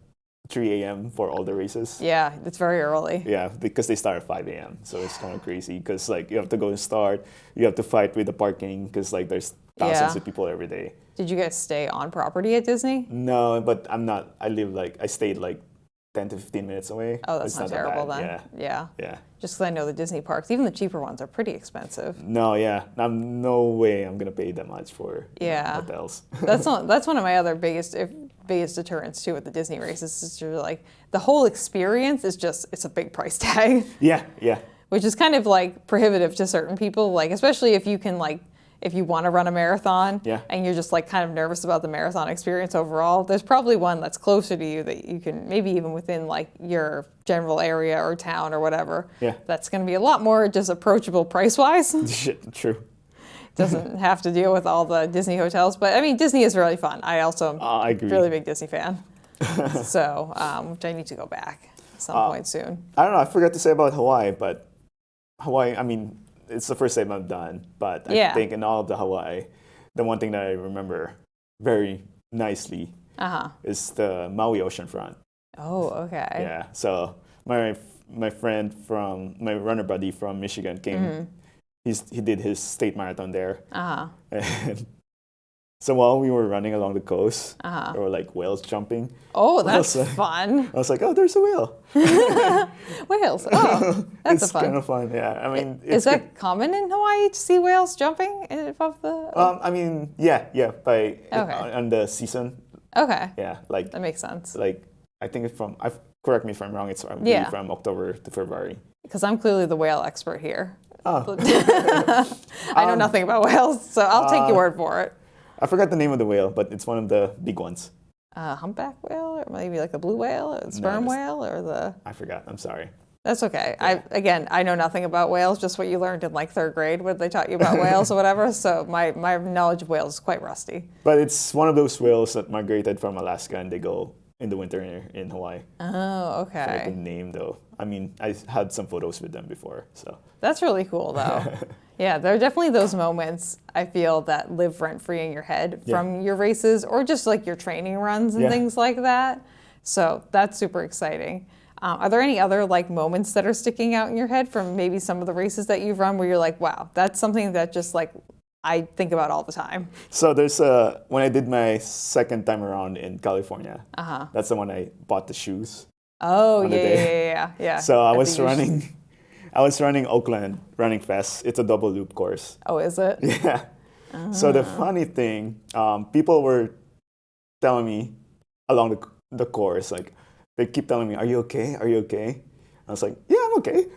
3 a.m. for all the races. Yeah, it's very early. Yeah, because they start at 5 a.m. So it's kind of crazy because like you have to go and start, you have to fight with the parking because like there's thousands of people every day. Did you guys stay on property at Disney? No, but I'm not. I stayed like 10 to 15 minutes away. Oh, that's not terrible then. Yeah. Just because I know the Disney parks, even the cheaper ones are pretty expensive. No, yeah. No way I'm going to pay that much for hotels. That's one of my other biggest deterrents too with the Disney races. Is just like the whole experience is it's a big price tag. Yeah. Which is kind of like prohibitive to certain people, like especially if you want to run a marathon and you're just like kind of nervous about the marathon experience overall, there's probably one that's closer to you that you can maybe even within like your general area or town or whatever. Yeah. That's going to be a lot more just approachable price-wise. True. Doesn't have to deal with all the Disney hotels, but I mean Disney is really fun. I also am I agree. Really big Disney fan. So, which I need to go back at some point soon. I don't know. I forgot to say about Hawaii, but Hawaii, I mean, it's the first time I've done, but I think in all of the Hawaii, the one thing that I remember very nicely is the Maui oceanfront. Oh, okay. Yeah. So my friend my runner buddy from Michigan came. He did his state marathon there. And So while we were running along the coast, there were like whales jumping. Oh, that's fun. I was like, oh, there's a whale. Whales. Oh, that's it's fun. kind of fun. Yeah, I mean, is that common in Hawaii to see whales jumping above the? I mean, yeah, on the season. Okay. Yeah, like that makes sense. Like I think it's from. Correct me if I'm wrong. It's from October to February. Because I'm clearly the whale expert here. Oh. I know nothing about whales, so I'll take your word for it. I forgot the name of the whale, but it's one of the big ones. Humpback whale, or maybe like the blue whale, or the sperm whale, or the... I forgot. I'm sorry. That's okay. Yeah. I know nothing about whales, just what you learned in like third grade when they taught you about whales or whatever. So my knowledge of whales is quite rusty. But it's one of those whales that migrated from Alaska and they go in the winter in Hawaii. Oh, okay. I forget the name though. I mean, I had some photos with them before, so. That's really cool though. Yeah, there are definitely those moments I feel that live rent free in your head from your races or just like your training runs and things like that. So that's super exciting. Are there any other like moments that are sticking out in your head from maybe some of the races that you've run where you're like, wow, that's something that just like I think about all the time? So there's when I did my second time around in California, that's the one I bought the shoes. Oh, yeah. So I was running Oakland Running Fest. It's a double loop course. Oh, is it? Yeah. So the funny thing, people were telling me along the course, like, they keep telling me, are you okay? Are you okay? I was like, yeah, I'm okay.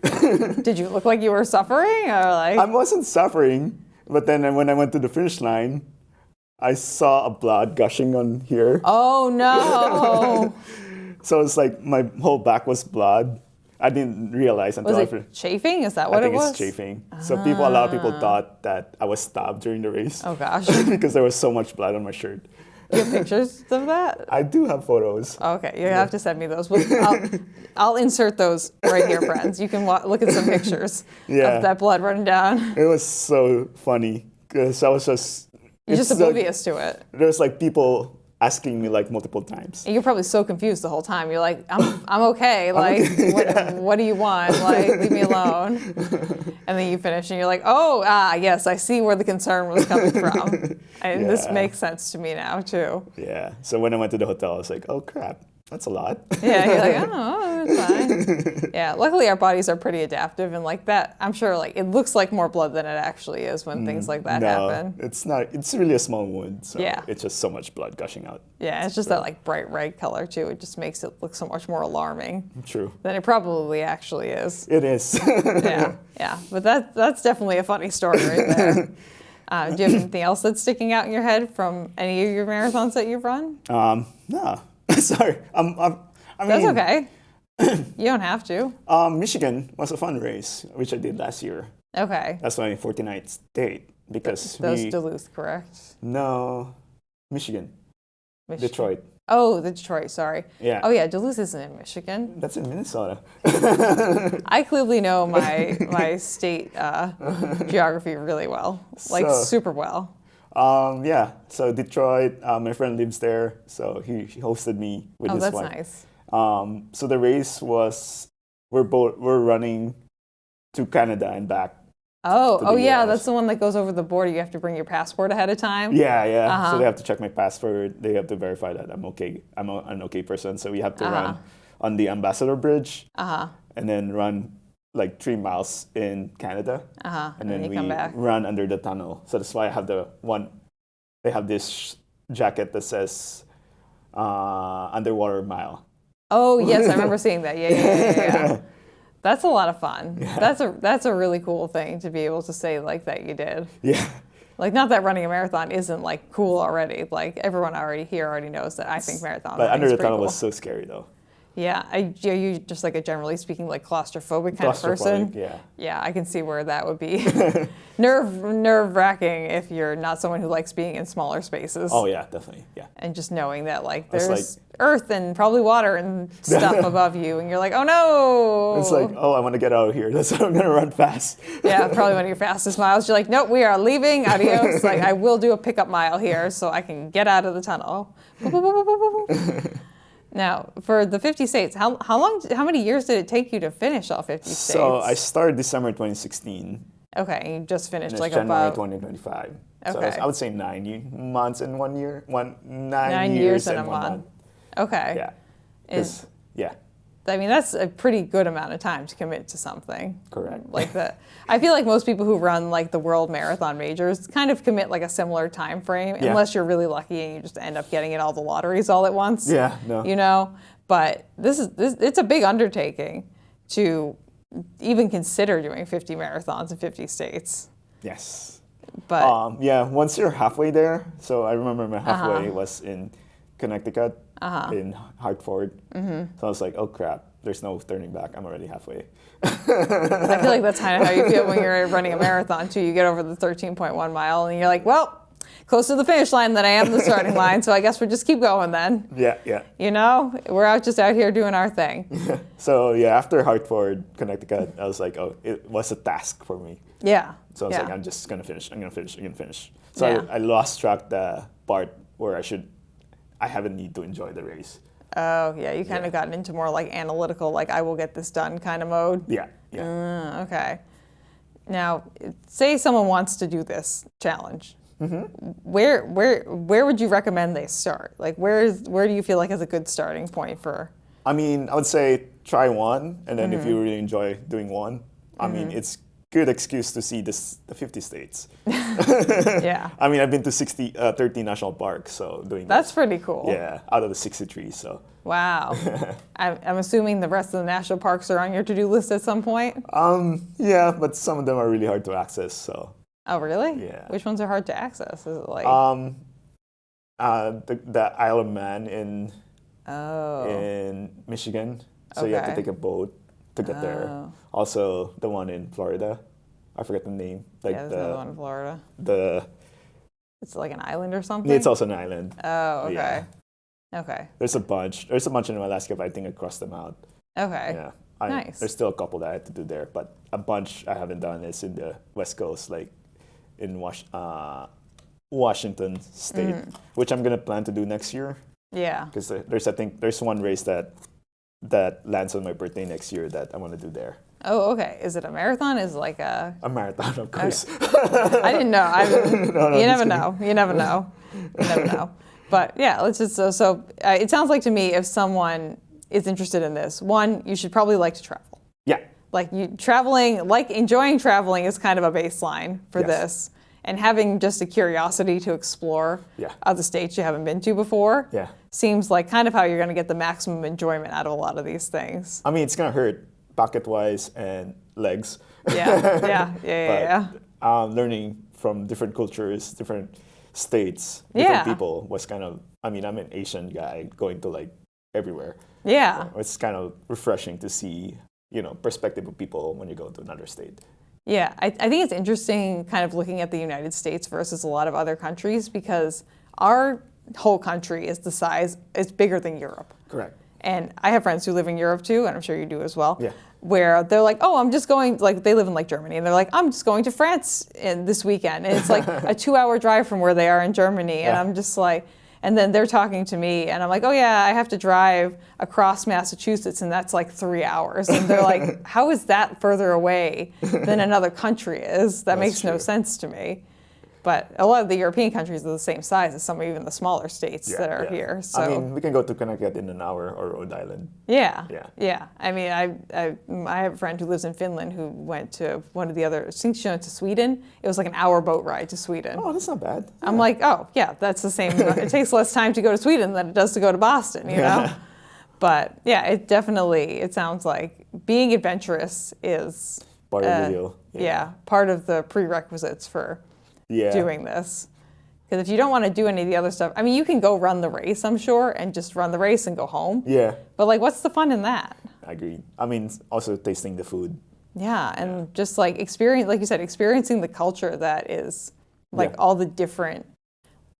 Did you look like you were suffering? Or like? I wasn't suffering, but then when I went to the finish line, I saw a blood gushing on here. Oh, no. So it's like my whole back was blood. I didn't realize until was it chafing? Is that what it was? I think it's chafing. So a lot of people thought that I was stabbed during the race. Oh gosh. Because there was so much blood on my shirt. You have pictures of that? I do have photos. Okay, you have to send me those. I'll insert those right here, friends. You can look at some pictures of that blood running down. It was so funny because I was just... You're just oblivious to it. There's like people asking me like multiple times. And you're probably so confused the whole time. You're like, I'm okay. Like, what do you want? Like, leave me alone. And then you finish and you're like, yes, I see where the concern was coming from. And this makes sense to me now too. Yeah. So when I went to the hotel, I was like, oh crap, that's a lot. Yeah, you're like, oh, it's fine. Yeah, luckily our bodies are pretty adaptive and like that, I'm sure like it looks like more blood than it actually is when things like that happen. It's not. It's really a small wound, so it's just so much blood gushing out. Yeah, it's just that like bright red color too. It just makes it look so much more alarming. True. Than it probably actually is. It is. Yeah. But that's definitely a funny story right there. Do you have anything else that's sticking out in your head from any of your marathons that you've run? No. Sorry. I mean, that's okay. You don't have to. Michigan was a fun race, which I did last year. Okay. That's my 49th date because that was Duluth, correct? No, Michigan. Detroit. Oh, the Detroit, sorry. Yeah. Oh yeah, Duluth isn't in Michigan. That's in Minnesota. I clearly know my state geography really well, like super well. So Detroit, my friend lives there, so he hosted me with his wife. Oh, that's nice. So the race was, we're running to Canada and back. Oh yeah, that's the one that goes over the border. You have to bring your passport ahead of time. Yeah. So they have to check my passport. They have to verify that I'm okay. I'm an okay person. So we have to run on the Ambassador Bridge, and then run like 3 miles in Canada, and then we run under the tunnel. So that's why I have they have this jacket that says underwater mile. Oh yes, I remember seeing that. Yeah. That's a lot of fun. Yeah. That's a really cool thing to be able to say like that you did. Yeah. Like, not that running a marathon isn't like cool already. Like everyone already knows that I think marathons. But under the tunnel was so scary though. Yeah, are you just like a generally speaking like claustrophobic kind of person? Yeah. Yeah, I can see where that would be nerve-wracking if you're not someone who likes being in smaller spaces. Oh yeah, definitely. Yeah. And just knowing that like there's earth and probably water and stuff above you, and you're like, oh no. It's like, I want to get out of here. That's why I'm gonna run fast. Yeah, probably one of your fastest miles. You're like, nope, we are leaving. Adios. Like, I will do a pickup mile here so I can get out of the tunnel. Now, for the 50 states, how many years did it take you to finish all 50 states? So I started December 2016, Okay, and you just finished like January about 2025. So okay. I would say 9 months and 1 year. 9 years and and a 1 month. month. Okay. Yeah. Yeah. I mean, that's a pretty good amount of time to commit to something. Correct. Like that. I feel like most people who run like the world marathon majors kind of commit like a similar time frame, unless you're really lucky and you just end up getting in all the lotteries all at once. Yeah, no. You know? But it's a big undertaking to even consider doing 50 marathons in 50 states. Yes. But once you're halfway there, so I remember my halfway was in Connecticut, in Hartford. So I was like, oh crap, there's no turning back. I'm already halfway. I feel like that's kind of how you feel when you're running a marathon too. You get over the 13.1 mile and you're like, well, closer to the finish line than I am the starting line, so I guess we'll just keep going then. Yeah. You know, we're just out here doing our thing. So after Hartford, Connecticut, I was like, oh, it was a task for me. Yeah. So I was like, I'm just gonna finish. I'm gonna finish. So I lost track the part where I haven't need to enjoy the race. Oh yeah, you kind of gotten into more like analytical, like I will get this done kind of mode. Yeah. Okay. Now, say someone wants to do this challenge. Where would you recommend they start? Like where do you feel like is a good starting point for? I mean, I would say try one, and then if you really enjoy doing one, I mean, it's good excuse to see the 50 states. Yeah. I mean, I've been to 13 national parks, so doing that's pretty cool. Yeah, out of the 63, so. Wow. I'm assuming the rest of the national parks are on your to-do list at some point? Yeah, but some of them are really hard to access, so. Oh, really? Yeah. Which ones are hard to access? Is it like the Isle of Man in Michigan, so you have to take a boat to get there. Also, the one in Florida, I forget the name. Like there's another one in Florida. It's like an island or something? It's also an island. Oh, okay. Yeah. Okay. There's a bunch. There's a bunch in Alaska, but I think I crossed them out. Okay. Yeah. Nice. There's still a couple that I had to do there, but a bunch I haven't done is in the West Coast, like in Washington State, which I'm gonna plan to do next year. Yeah. Because there's one race that lands on my birthday next year that I want to do there. Oh, okay. Is it a marathon? Is it like a marathon, of course. Okay. I didn't know. You never know. You never know. But yeah, let's just it sounds like to me if someone is interested in this, one, you should probably like to travel. Yeah. Enjoying traveling is kind of a baseline for this. And having just a curiosity to explore other states you haven't been to before seems like kind of how you're going to get the maximum enjoyment out of a lot of these things. I mean, it's going to hurt pocket-wise and legs. Yeah. Learning from different cultures, different states, different people was kind of, I mean, I'm an Asian guy going to like everywhere. Yeah. So it's kind of refreshing to see, perspective of people when you go to another state. Yeah, I think it's interesting kind of looking at the United States versus a lot of other countries because our whole country is it's bigger than Europe. Correct. And I have friends who live in Europe too, and I'm sure you do as well, yeah. where they're like, oh, I'm just going, like they live in like Germany, and they're like, I'm just going to France this weekend. And it's like a 2-hour drive from where they are in Germany. And I'm just like, and then they're talking to me, and I'm like, oh yeah, I have to drive across Massachusetts, and that's like 3 hours. And they're like, how is that further away than another country is? That makes no sense to me. But a lot of the European countries are the same size as some of even the smaller states that are here. So I mean, we can go to Connecticut in an hour or Rhode Island. Yeah. I mean, I have a friend who lives in Finland who went to one of the other, I think she went to Sweden. It was like an hour boat ride to Sweden. Oh, that's not bad. Yeah. I'm like, oh, yeah, that's the same. It takes less time to go to Sweden than it does to go to Boston, you know? But yeah, it sounds like being adventurous is part of the deal. Part of the prerequisites for doing this. Because if you don't want to do any of the other stuff, I mean, you can go run the race, I'm sure, and just run the race and go home. Yeah. But like, what's the fun in that? I agree. I mean, also tasting the food. Yeah, and just like experiencing the culture that is like all the different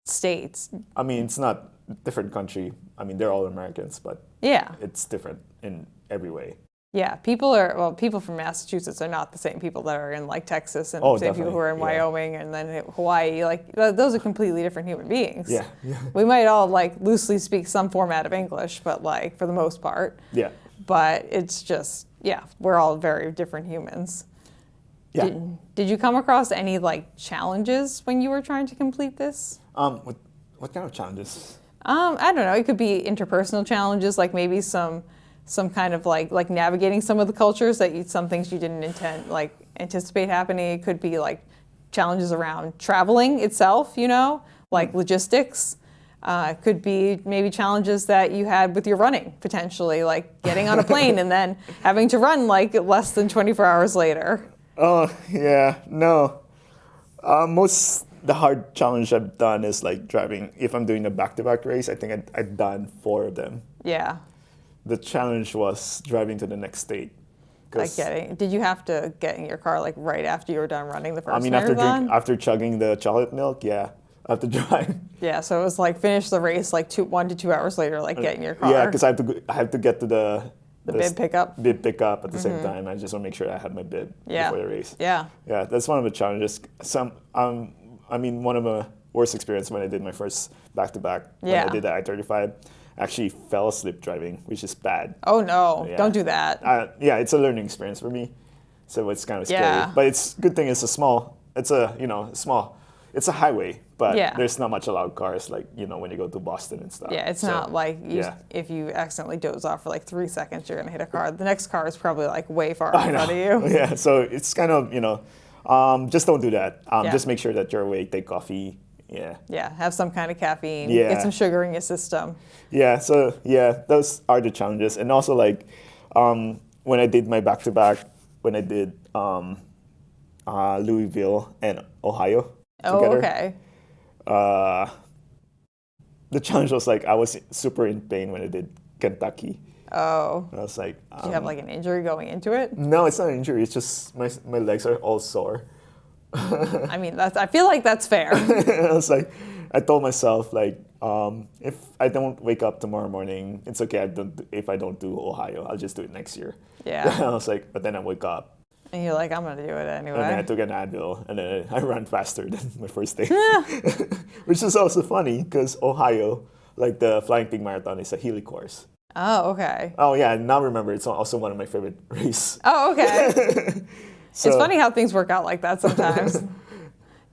states. I mean, it's not different country. I mean, they're all Americans, but it's different in every way. Yeah, people from Massachusetts are not the same people that are in like Texas and the same people who are in Wyoming and then Hawaii. Like those are completely different human beings. Yeah. We might all like loosely speak some format of English, but like for the most part. Yeah. But it's just, we're all very different humans. Yeah. Did you come across any like challenges when you were trying to complete this? What kind of challenges? I don't know. It could be interpersonal challenges, like maybe some kind of like navigating some of the cultures some things you didn't anticipate happening. It could be like challenges around traveling itself, like logistics. It could be maybe challenges that you had with your running, potentially, like getting on a plane and then having to run like less than 24 hours later. Oh, yeah, no. The hard challenge I've done is like driving. If I'm doing a back-to-back race, I think I've done 4 of them. Yeah. The challenge was driving to the next state. Did you have to get in your car like right after you were done running the first marathon? After chugging the chocolate milk, yeah, I have to drive. Yeah, so it was like finish the race like 1 to 2 hours later, like get in your car. Yeah, because I have to get to the bib pickup. Bib pickup at the same time. I just want to make sure I have my bib before the race. Yeah. Yeah, that's one of the challenges. One of the worst experience when I did my first back-to-back. When I did the I-35, I actually fell asleep driving, which is bad. Oh no, don't do that. It's a learning experience for me. So it's kind of scary. Yeah. But it's good thing it's it's a highway, but there's not much allowed cars like, when you go to Boston and stuff. Yeah, it's not like if you accidentally doze off for like 3 seconds, you're going to hit a car. The next car is probably like way far in front of you. Yeah, so it's kind of, just don't do that. Just make sure that you're awake, take coffee. Yeah. Yeah, have some kind of caffeine, get some sugar in your system. Yeah, so those are the challenges. And also like when I did my back-to-back, when I did Louisville and Ohio together. Oh, okay. The challenge was like I was super in pain when I did Kentucky. Oh. I was like... Did you have like an injury going into it? No, it's not an injury. It's just my legs are all sore. I feel like that's fair. I was like, I told myself like, if I don't wake up tomorrow morning, it's okay. If I don't do Ohio, I'll just do it next year. Yeah. I was like, but then I wake up. And you're like, I'm gonna do it anyway. And then I took an Advil, and then I ran faster than my first day. Which is also funny because Ohio, like the Flying Pig Marathon, is a Healy course. Oh, okay. Oh yeah, now remember, it's also one of my favorite races. Oh, okay. So, it's funny how things work out like that sometimes.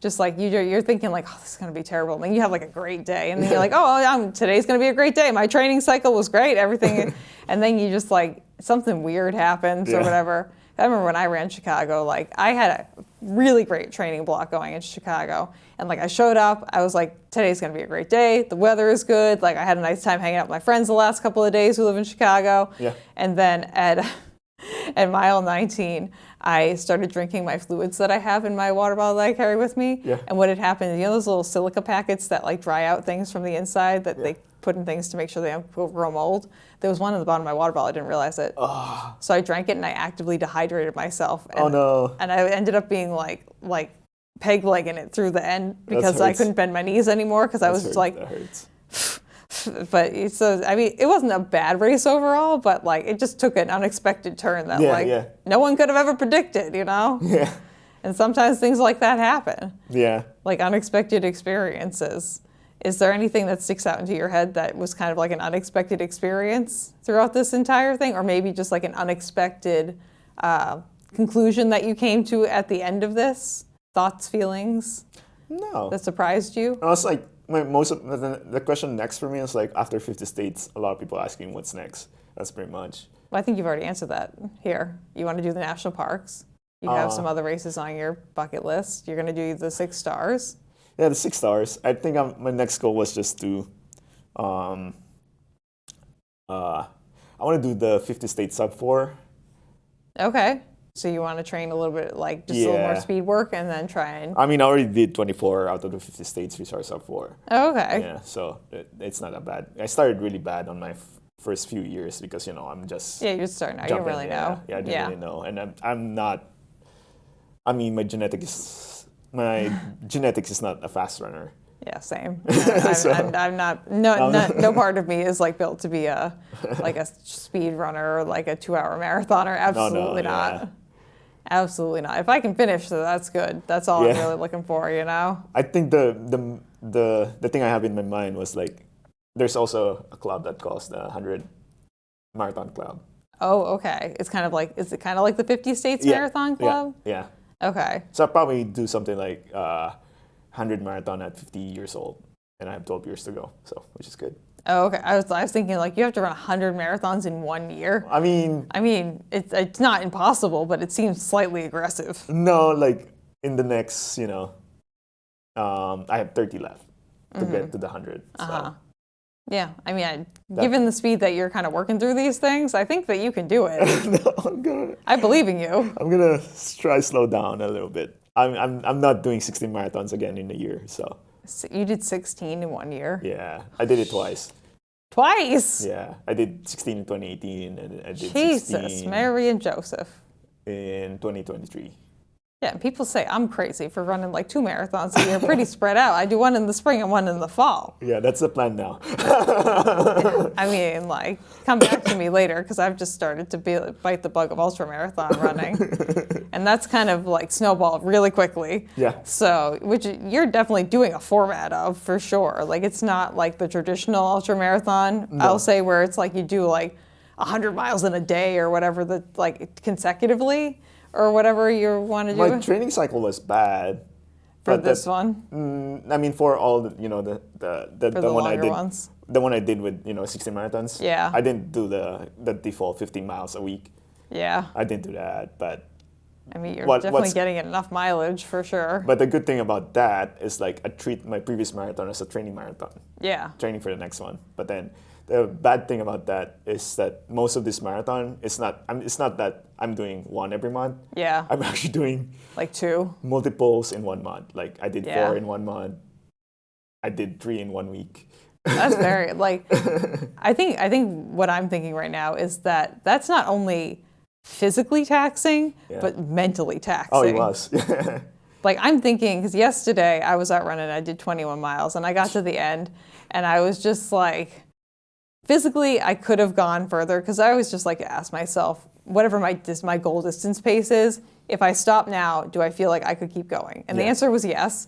Just like you're thinking like, oh, this is going to be terrible. And then you have like a great day. And then you're like, oh, today's going to be a great day. My training cycle was great, everything. And then you just like, something weird happens or whatever. I remember when I ran Chicago, like I had a really great training block going into Chicago. And like I showed up, I was like, today's going to be a great day. The weather is good. Like I had a nice time hanging out with my friends the last couple of days who live in Chicago. Yeah. And then at mile 19, I started drinking my fluids that I have in my water bottle that I carry with me. Yeah. And what had happened, those little silica packets that like dry out things from the inside that they put in things to make sure they don't grow mold. There was one in the bottom of my water bottle. I didn't realize it. Oh. So I drank it and I actively dehydrated myself. And, oh no. And I ended up being like peg legging it through the end because I couldn't bend my knees anymore because I was just like. That hurts. But it wasn't a bad race overall, but like it just took an unexpected turn that no one could have ever predicted, Yeah. And sometimes things like that happen. Yeah. Like unexpected experiences. Is there anything that sticks out into your head that was kind of like an unexpected experience throughout this entire thing? Or maybe just like an unexpected conclusion that you came to at the end of this? Thoughts, feelings? No. That surprised you? I was like, most of the question next for me is like after 50 states, a lot of people asking what's next. That's pretty much. Well, I think you've already answered that here. You want to do the national parks. You have some other races on your bucket list. You're going to do the 6 stars. Yeah, the 6 stars. I think my next goal was just to, I want to do the 50 state sub 4. Okay. So you want to train a little bit, like just a little more speed work and then try and... I already did 24 out of the 50 states which are sub 4. Oh, okay. Yeah, so it's not that bad. I started really bad on my first few years because, I'm just... Yeah, you're just starting out. You don't really know. Yeah, I didn't really know. And I'm not... my genetics is not a fast runner. Yeah, same. I'm not. No part of me is like built to be a speed runner or like a 2-hour marathoner. Absolutely not. Yeah. Absolutely not. If I can finish, so that's good. That's all I'm really looking for. I think the thing I have in my mind was like, there's also a club that calls the 100 Marathon Club. Oh, okay. Is it kind of like the 50 States Marathon Club? Yeah. Okay. So I'll probably do something like 100 marathon at 50 years old, and I have 12 years to go, so which is good. Oh, okay. I was thinking like you have to run 100 marathons in 1 year. I mean, it's not impossible, but it seems slightly aggressive. No, like in the next, I have 30 left to get to the 100. So. Yeah, I mean, given the speed that you're kind of working through these things, I think that you can do it. No, I believe in you. I'm gonna try slow down a little bit. I'm not doing 16 marathons again in a year, so. You did 16 in 1 year? Yeah, I did it twice. Twice? Yeah, I did 16 in 2018 and I did Jesus, 16 Mary and Joseph. in 2023. Yeah, people say I'm crazy for running like 2 marathons a year, pretty spread out. I do one in the spring and one in the fall. Yeah, that's the plan now. I mean, like, come back to me later because I've just started to bite the bug of ultra marathon running. And that's kind of like snowballed really quickly. Yeah. So, which you're definitely doing a format of for sure. Like, it's not like the traditional ultra marathon, No. I'll say, where it's like you do like 100 miles in a day or whatever, like consecutively. Or whatever you want to do? My training cycle was bad. For this one? I mean, for all the the one I did, ones? the one I did with 16 marathons. Yeah. I didn't do the default 15 miles a week. Yeah. I didn't do that, but. I mean, you're definitely getting enough mileage for sure. But the good thing about that is like I treat my previous marathon as a training marathon. Yeah. Training for the next one, but then. The bad thing about that is that most of this marathon, it's not that I'm doing one every month. Yeah. I'm actually doing like 2 multiples in 1 month. Like I did 4 in 1 month. I did 3 in 1 week. That's very like I think what I'm thinking right now is that that's not only physically taxing, but mentally taxing. Oh, it was. Like I'm thinking, because yesterday I was out running, I did 21 miles and I got to the end and I was just like, physically, I could have gone further because I always just like to ask myself, whatever my goal distance pace is, if I stop now, do I feel like I could keep going? And the answer was yes.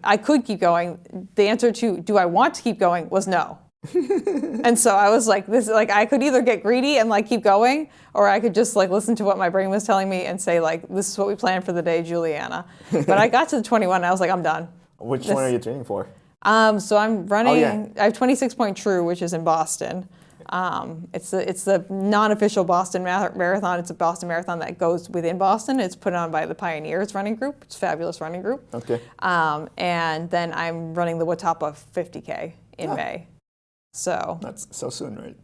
I could keep going. The answer to do I want to keep going was no. And so I was like, I could either get greedy and like keep going, or I could just like listen to what my brain was telling me and say like, this is what we planned for the day, Juliana. But I got to the 21 and I was like, I'm done. Which one are you training for? So I'm running, I have 26 Point True, which is in Boston. It's the non-official Boston Marathon. It's a Boston Marathon that goes within Boston. It's put on by the Pioneers running group. It's a fabulous running group. Okay. And then I'm running the Watapa 50K in May. So. That's so soon, right?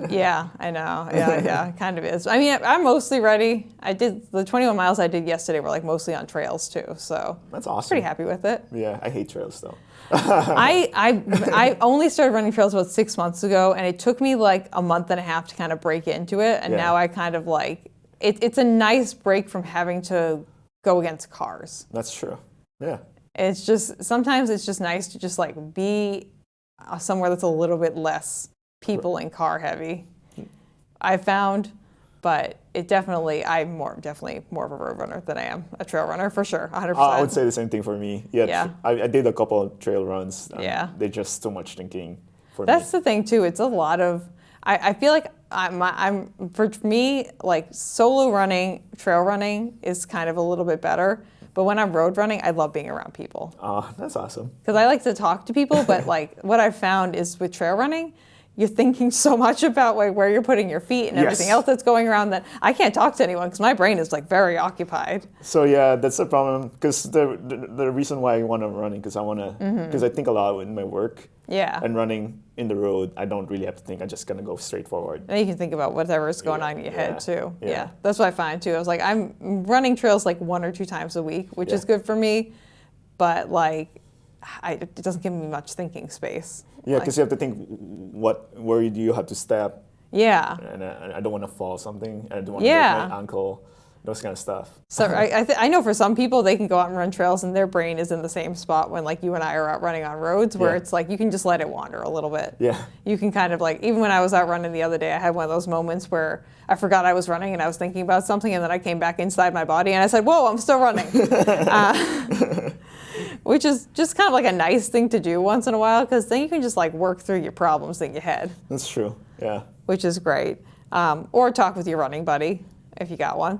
Yeah, I know. Yeah, it kind of is. I mean, I'm mostly ready. I did the 21 miles I did yesterday were like mostly on trails too. So. That's awesome. Pretty happy with it. Yeah, I hate trails though. I only started running trails about 6 months ago, and it took me like a month and a half to kind of break into it. And now I kind of like it's a nice break from having to go against cars. That's true. Yeah. It's just sometimes it's just nice to just like be somewhere that's a little bit less people and car heavy. I found. But it definitely, I'm definitely more of a road runner than I am a trail runner for sure, 100%. I would say the same thing for me. Yeah. I did a couple of trail runs. They're just too much thinking for me. That's the thing too. It's a lot of. I feel like for me like solo running, trail running is kind of a little bit better. But when I'm road running, I love being around people. Oh, that's awesome. Because I like to talk to people, but like what I've found is with trail running, you're thinking so much about where you're putting your feet and everything else that's going around that I can't talk to anyone because my brain is like very occupied. So yeah, that's the problem. Because the reason why I want to running because I think a lot in my work. Yeah. And running in the road, I don't really have to think. I'm just gonna go straight forward. And you can think about whatever is going on in your head too. Yeah. That's what I find too. I was like, I'm running trails like 1 or 2 times a week, which is good for me, but like, it doesn't give me much thinking space. Yeah, because you have to think where do you have to step. Yeah. And I don't want to fall something. I don't want to break my ankle. Those kind of stuff. So I know for some people they can go out and run trails and their brain is in the same spot when like you and I are out running on roads where it's like you can just let it wander a little bit. Yeah. You can kind of like, even when I was out running the other day, I had one of those moments where I forgot I was running and I was thinking about something and then I came back inside my body and I said, whoa, I'm still running. Which is just kind of like a nice thing to do once in a while because then you can just like work through your problems in your head. That's true, yeah. Which is great. Or talk with your running buddy. if you got one,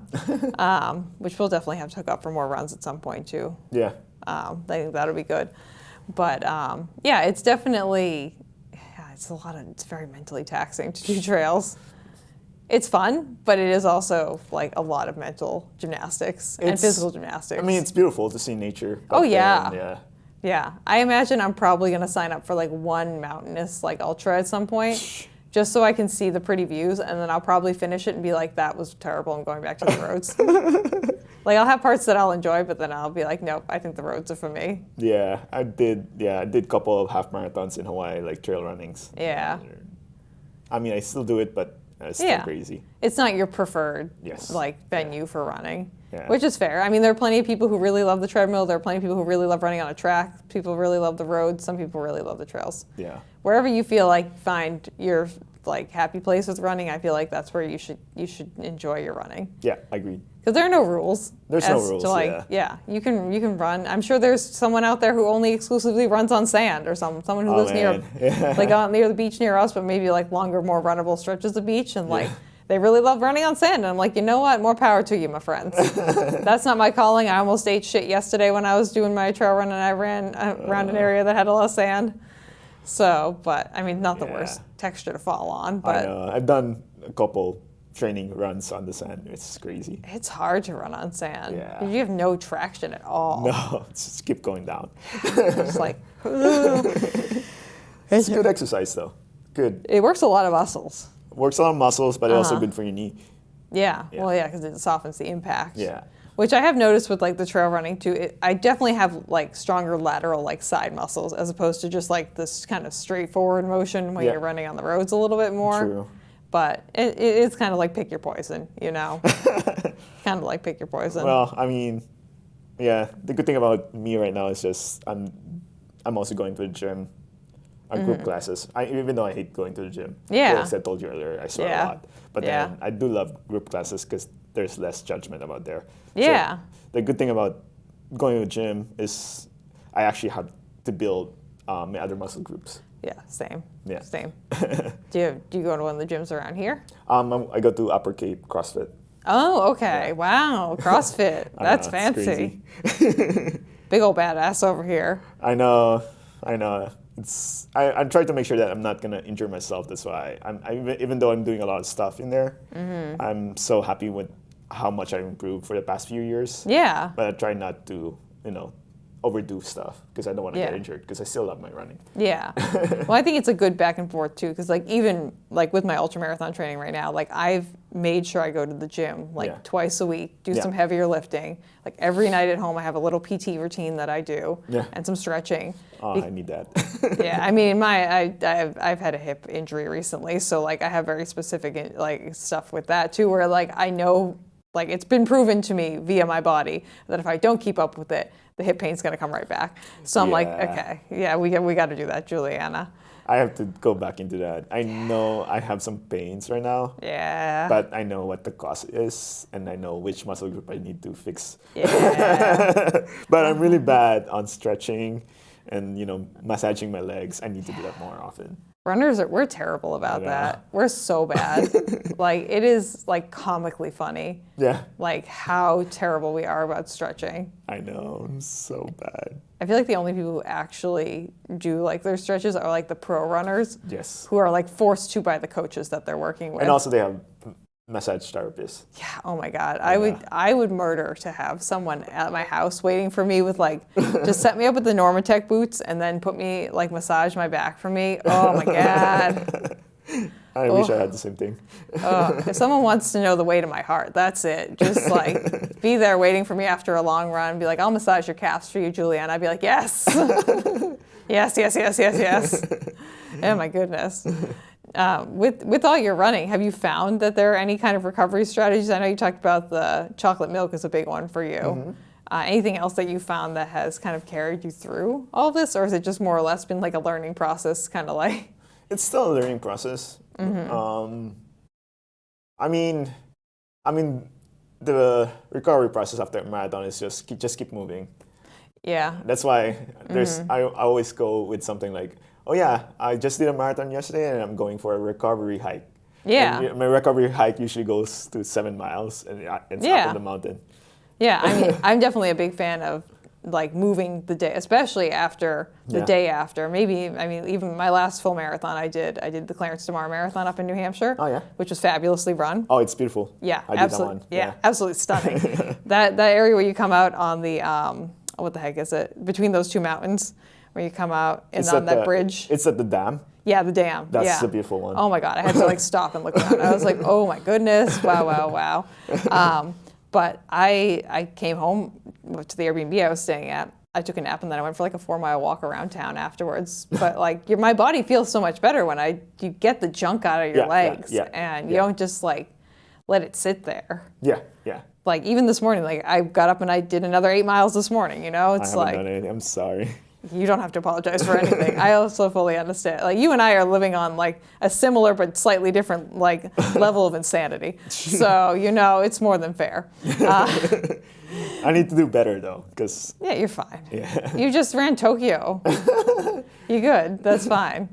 which we'll definitely have to hook up for more runs at some point too. Yeah. I think that'll be good. But yeah, it's definitely, it's very mentally taxing to do trails. It's fun, but it is also like a lot of mental gymnastics and physical gymnastics. I mean, it's beautiful to see nature. Oh yeah. Yeah. Yeah. I imagine I'm probably going to sign up for like one mountainous like ultra at some point just so I can see the pretty views, and then I'll probably finish it and be like, that was terrible, I'm going back to the roads. Like I'll have parts that I'll enjoy, but then I'll be like, nope, I think the roads are for me. Yeah, I did a couple of half marathons in Hawaii, like trail runnings. Yeah. I mean, I still do it, but it's still crazy. It's not your preferred like venue for running, Yeah. which is fair. I mean, there are plenty of people who really love the treadmill. There are plenty of people who really love running on a track. People really love the road. Some people really love the trails. Yeah. Wherever you feel like find your like happy place with running, I feel like that's where you should enjoy your running. Yeah, I agree. Because there are no rules. There's no rules. To like, you can run. I'm sure there's someone out there who only exclusively runs on sand, or someone who lives near like out near the beach near us, but maybe like longer, more runnable stretches of beach, and like they really love running on sand. And I'm like, you know what? More power to you, my friends. That's not my calling. I almost ate shit yesterday when I was doing my trail run, and I ran around an area that had a lot of sand. So, but I mean, not the worst texture to fall on. But I know. I've done a couple training runs on the sand. It's crazy. It's hard to run on sand. Yeah. You have no traction at all. No, just keep going down. It's like, it's good exercise though. Good. It works a lot of muscles. Works a lot of muscles, but it's also good for your knee. Yeah. Well, yeah, because it softens the impact. Yeah. Which I have noticed with like the trail running too. I definitely have like stronger lateral like side muscles as opposed to just like this kind of straightforward motion when you're running on the roads a little bit more. True. But it's kind of like pick your poison, you know. Kind of like pick your poison. Well, I mean, yeah. The good thing about me right now is just I'm also going to the gym on group classes. Even though I hate going to the gym. Yeah. As I told you earlier, I sweat a lot. But then I do love group classes because there's less judgment about there. Yeah. So the good thing about going to the gym is I actually have to build my other muscle groups. Yeah, same. Yeah. Same. Do you go to one of the gyms around here? I go to Upper Cape CrossFit. Oh, okay. Yeah. Wow, CrossFit. That's fancy. Big old badass over here. I know. I'm trying to make sure that I'm not gonna injure myself. That's why even though I'm doing a lot of stuff in there, I'm so happy with how much I've improved for the past few years. Yeah. But I try not to, overdo stuff because I don't want to get injured because I still love my running. Yeah. Well, I think it's a good back and forth too because like even like with my ultramarathon training right now, like I've made sure I go to the gym like twice a week, do some heavier lifting. Like every night at home I have a little PT routine that I do and some stretching. Oh, I need that. Yeah, I mean I've had a hip injury recently, so like I have very specific like stuff with that too where like I know like it's been proven to me via my body that if I don't keep up with it, the hip pain's gonna come right back. So I'm like, okay, we got to do that, Juliana. I have to go back into that. I know I have some pains right now. Yeah. But I know what the cause is, and I know which muscle group I need to fix. Yeah. But I'm really bad on stretching and massaging my legs. I need to do that more often. Runners we're terrible about that. We're so bad. Like it is like comically funny. Yeah. Like how terrible we are about stretching. I know, I'm so bad. I feel like the only people who actually do like their stretches are like the pro runners. Yes. Who are like forced to by the coaches that they're working with. And also they have massage therapists. Yeah. Oh my God. I would murder to have someone at my house waiting for me with like just set me up with the Normatec boots and then put me like massage my back for me. Oh my God. I wish I had the same thing. If someone wants to know the way to my heart, that's it. Just like be there waiting for me after a long run. Be like, I'll massage your calves for you, Julianne. I'd be like, yes. yes. Oh my goodness. With all your running, have you found that there are any kind of recovery strategies? I know you talked about the chocolate milk is a big one for you. Mm-hmm. Anything else that you found that has kind of carried you through all this, or has it just more or less been like a learning process, kind of like? It's still a learning process. Mm-hmm. I mean, the recovery process after a marathon is just keep moving. Yeah. That's why I always go with something like, oh yeah, I just did a marathon yesterday and I'm going for a recovery hike. Yeah. And my recovery hike usually goes to 7 miles, and it's up on the mountain. Yeah, I mean, I'm definitely a big fan of like moving the day, especially after the day after. Maybe, I mean, even my last full marathon I did the Clarence DeMar Marathon up in New Hampshire. Oh, yeah. Which was fabulously run. Oh, it's beautiful. Yeah, I did that one. Yeah, absolutely stunning. that area where you come out on the, what the heck is it? Between those two mountains, where you come out and on that bridge. It's at the dam. Yeah, the dam. That's the beautiful one. Oh my God, I had to like stop and look around. I was like, oh my goodness, wow. But I came home to the Airbnb I was staying at. I took a nap and then I went for like a 4-mile walk around town afterwards. But like my body feels so much better when you get the junk out of your legs and you don't just like let it sit there. Yeah. Like even this morning, like I got up and I did another 8 miles this morning. You know, it's I haven't done anything. I'm sorry. You don't have to apologize for anything. I also fully understand. Like you and I are living on like a similar but slightly different like level of insanity. So you know it's more than fair. I need to do better though, because you're fine. Yeah. You just ran Tokyo. You good? That's fine.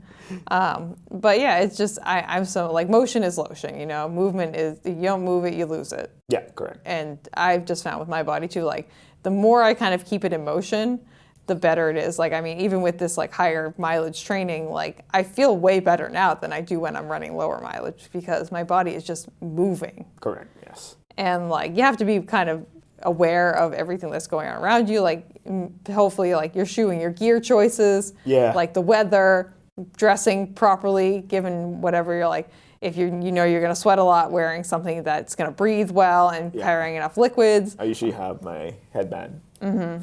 But yeah, it's just I'm so like motion is lotion. You know, movement is you don't move it, you lose it. Yeah, correct. And I've just found with my body too, like the more I kind of keep it in motion, the better it is. Like, I mean, even with this like higher mileage training, like I feel way better now than I do when I'm running lower mileage because my body is just moving. Correct, yes. And like, you have to be kind of aware of everything that's going on around you. Like hopefully like your shoeing, your gear choices, like the weather, dressing properly, given whatever you're like, if you know you're going to sweat a lot, wearing something that's going to breathe well and carrying enough liquids. I usually have my headband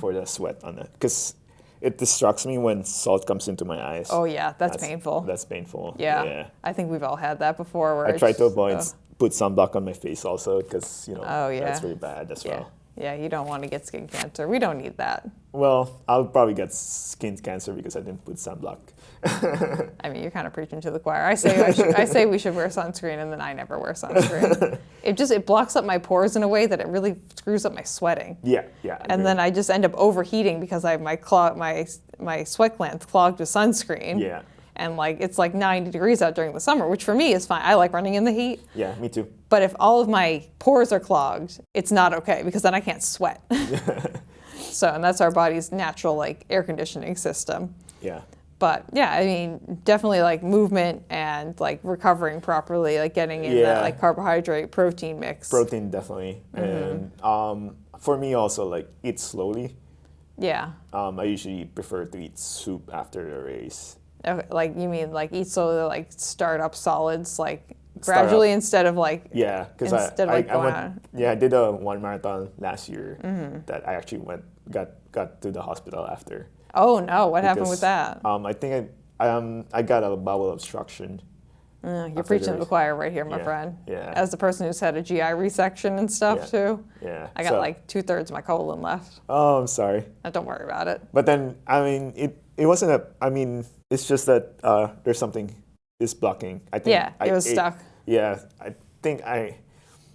for the sweat on it because it distracts me when salt comes into my eyes. Oh yeah, that's painful. That's painful. Yeah. I think we've all had that before. Where I try to avoid put sunblock on my face also because that's really bad as well. Yeah, you don't want to get skin cancer. We don't need that. Well, I'll probably get skin cancer because I didn't put sunblock. I mean, you're kind of preaching to the choir. I say we should wear sunscreen, and then I never wear sunscreen. It blocks up my pores in a way that it really screws up my sweating. Yeah. And then I just end up overheating because I have my sweat glands clogged with sunscreen. Yeah. And like it's like 90 degrees out during the summer, which for me is fine. I like running in the heat. Yeah, me too. But if all of my pores are clogged, it's not okay because then I can't sweat. And that's our body's natural like air conditioning system. Yeah. But yeah, I mean, definitely like movement and like recovering properly, like getting in that like carbohydrate protein mix. Protein definitely, and for me also like eat slowly. Yeah. I usually prefer to eat soup after a race. Okay, like you mean like eat slowly, like start up solids like gradually instead of like because I did a 1 marathon last year that I actually got to the hospital after. Oh no! What happened with that? I think I got a bowel obstruction. You're preaching to the choir right here, my friend. Yeah. As the person who's had a GI resection and stuff too. Yeah. I got like 2/3 of my colon left. Oh, I'm sorry. Don't worry about it. But then I mean it wasn't it's just that there's something is blocking. I think it was stuck. Yeah, I think I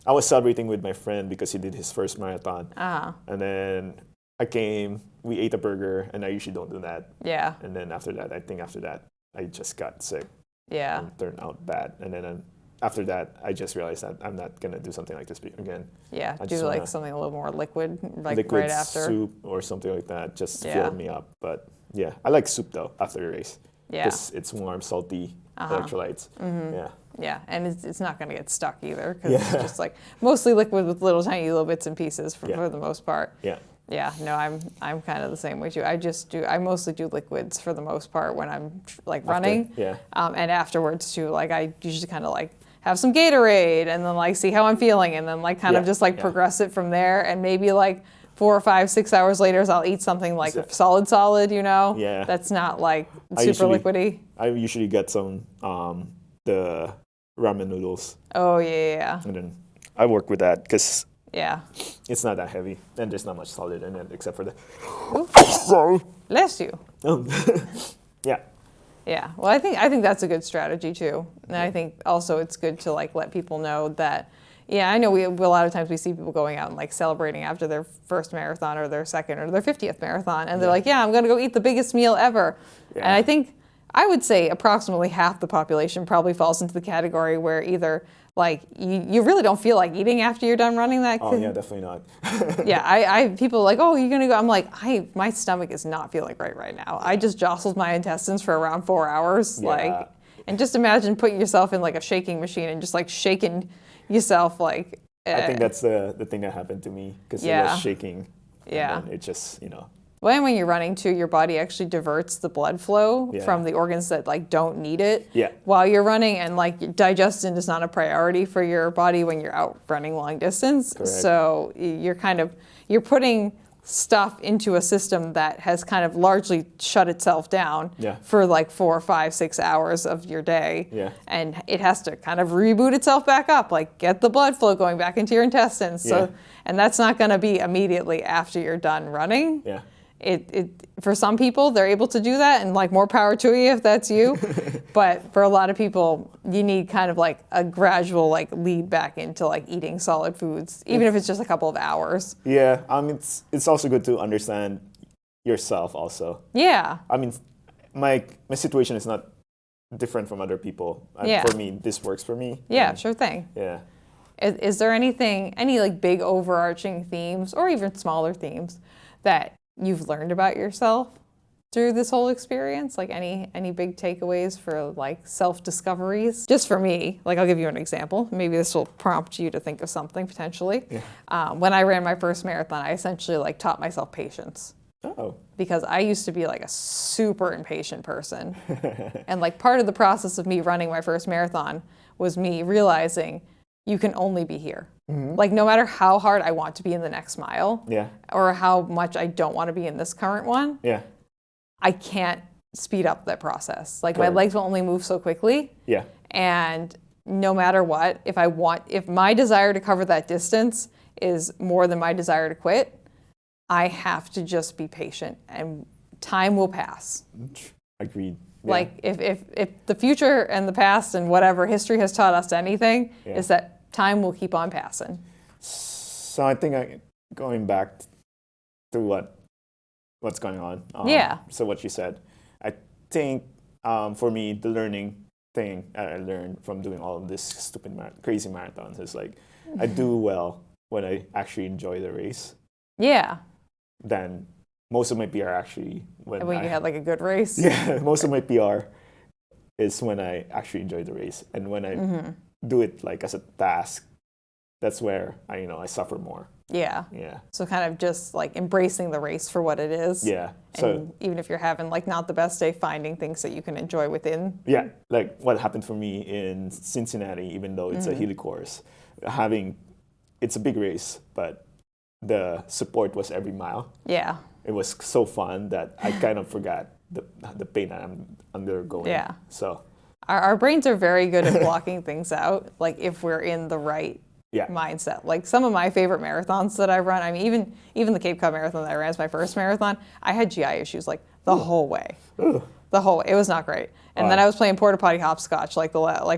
was celebrating with my friend because he did his first marathon. And then we ate a burger, and I usually don't do that. Yeah. And then after that, I just got sick. Yeah. And turned out bad. And then after that, I just realized that I'm not going to do something like this again. Yeah, do like something a little more liquid, like right after. Soup or something like that, just fill me up. But yeah, I like soup though after the race. Yeah. Because it's warm, salty electrolytes. Yeah. Yeah, and it's not going to get stuck either because it's just like mostly liquid with tiny little bits and pieces for the most part. Yeah. Yeah, no, I'm kind of the same way too. I mostly do liquids for the most part when I'm like running. And afterwards too, like I usually kind of like have some Gatorade and then like see how I'm feeling and then like kind of just like progress it from there and maybe like 4 or 5, 6 hours later I'll eat something like solid, you know? Yeah. That's not like super liquidy. I usually get some the ramen noodles. Oh yeah. And then I work with that because it's not that heavy, and there's not much solid in it except for the. Sorry. Bless you. Yeah. Yeah. Well, I think that's a good strategy too, and I think also it's good to like let people know that. Yeah, I know a lot of times we see people going out and like celebrating after their first marathon or their second or their 50th marathon, and they're like, "Yeah, I'm gonna go eat the biggest meal ever," and I think I would say approximately half the population probably falls into the category where either like you really don't feel like eating after you're done running that. Oh yeah, definitely not. Yeah, I people are like, oh, you're gonna go. I'm like, my stomach is not feeling right now. I just jostled my intestines for around 4 hours. Yeah. Like, and just imagine putting yourself in like a shaking machine and just like shaking yourself like. I think that's the thing that happened to me because it was shaking. Yeah. And then it just, When you're running too, your body actually diverts the blood flow from the organs that like don't need it while you're running, and like digestion is not a priority for your body when you're out running long distance. Correct. So you're putting stuff into a system that has kind of largely shut itself down for like 4, 5, 6 hours of your day. Yeah. And it has to kind of reboot itself back up, like get the blood flow going back into your intestines. So, and that's not going to be immediately after you're done running. Yeah. It for some people they're able to do that, and like more power to you if that's you. But for a lot of people, you need kind of like a gradual like lead back into like eating solid foods, even if it's just a couple of hours. Yeah, it's also good to understand yourself also. Yeah. I mean, my situation is not different from other people. For me, this works for me. Yeah, sure thing. Yeah. Is there any like big overarching themes or even smaller themes that you've learned about yourself through this whole experience? Like any big takeaways for like self-discoveries? Just for me, like I'll give you an example. Maybe this will prompt you to think of something potentially. Yeah. When I ran my first marathon, I essentially like taught myself patience. Oh. Because I used to be like a super impatient person. And like part of the process of me running my first marathon was me realizing you can only be here. Mm-hmm. Like no matter how hard I want to be in the next mile, or how much I don't want to be in this current one, I can't speed up that process. Like my legs will only move so quickly. Yeah. And no matter what, if my desire to cover that distance is more than my desire to quit, I have to just be patient, and time will pass. Agreed. Yeah. Like if the future and the past and whatever history has taught us anything, is that time will keep on passing. So I think going back to what's going on. So what you said, I think for me the learning thing I learned from doing all of this stupid crazy marathons is like I do well when I actually enjoy the race. Yeah. Then most of my PR actually when you had like a good race. Yeah, most of my PR is when I actually enjoy the race, and when I do it like as a task, that's where I suffer more. Yeah. Yeah. So kind of just like embracing the race for what it is. Yeah. So even if you're having like not the best day, finding things that you can enjoy within. Yeah. Like what happened for me in Cincinnati, even though it's a hilly course, it's a big race, but the support was every mile. Yeah. It was so fun that I kind of forgot the pain that I'm undergoing. Yeah. So our brains are very good at blocking things out, like if we're in the right mindset. Like some of my favorite marathons that I run, I mean, even the Cape Cod Marathon that I ran as my first marathon, I had GI issues like the whole way. The whole way. It was not great. And then I was playing porta potty hopscotch like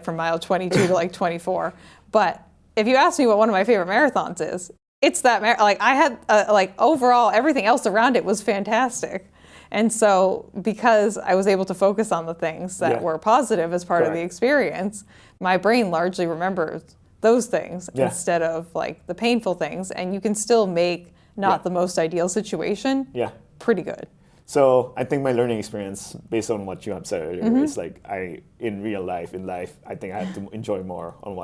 from mile 22 to like 24. But if you ask me what one of my favorite marathons is, it's that like I had like overall everything else around it was fantastic. And so because I was able to focus on the things that were positive as part of the experience, my brain largely remembers those things instead of like the painful things. And you can still make not the most ideal situation pretty good. So I think my learning experience, based on what you have said earlier, is like in life, I think I have to enjoy more on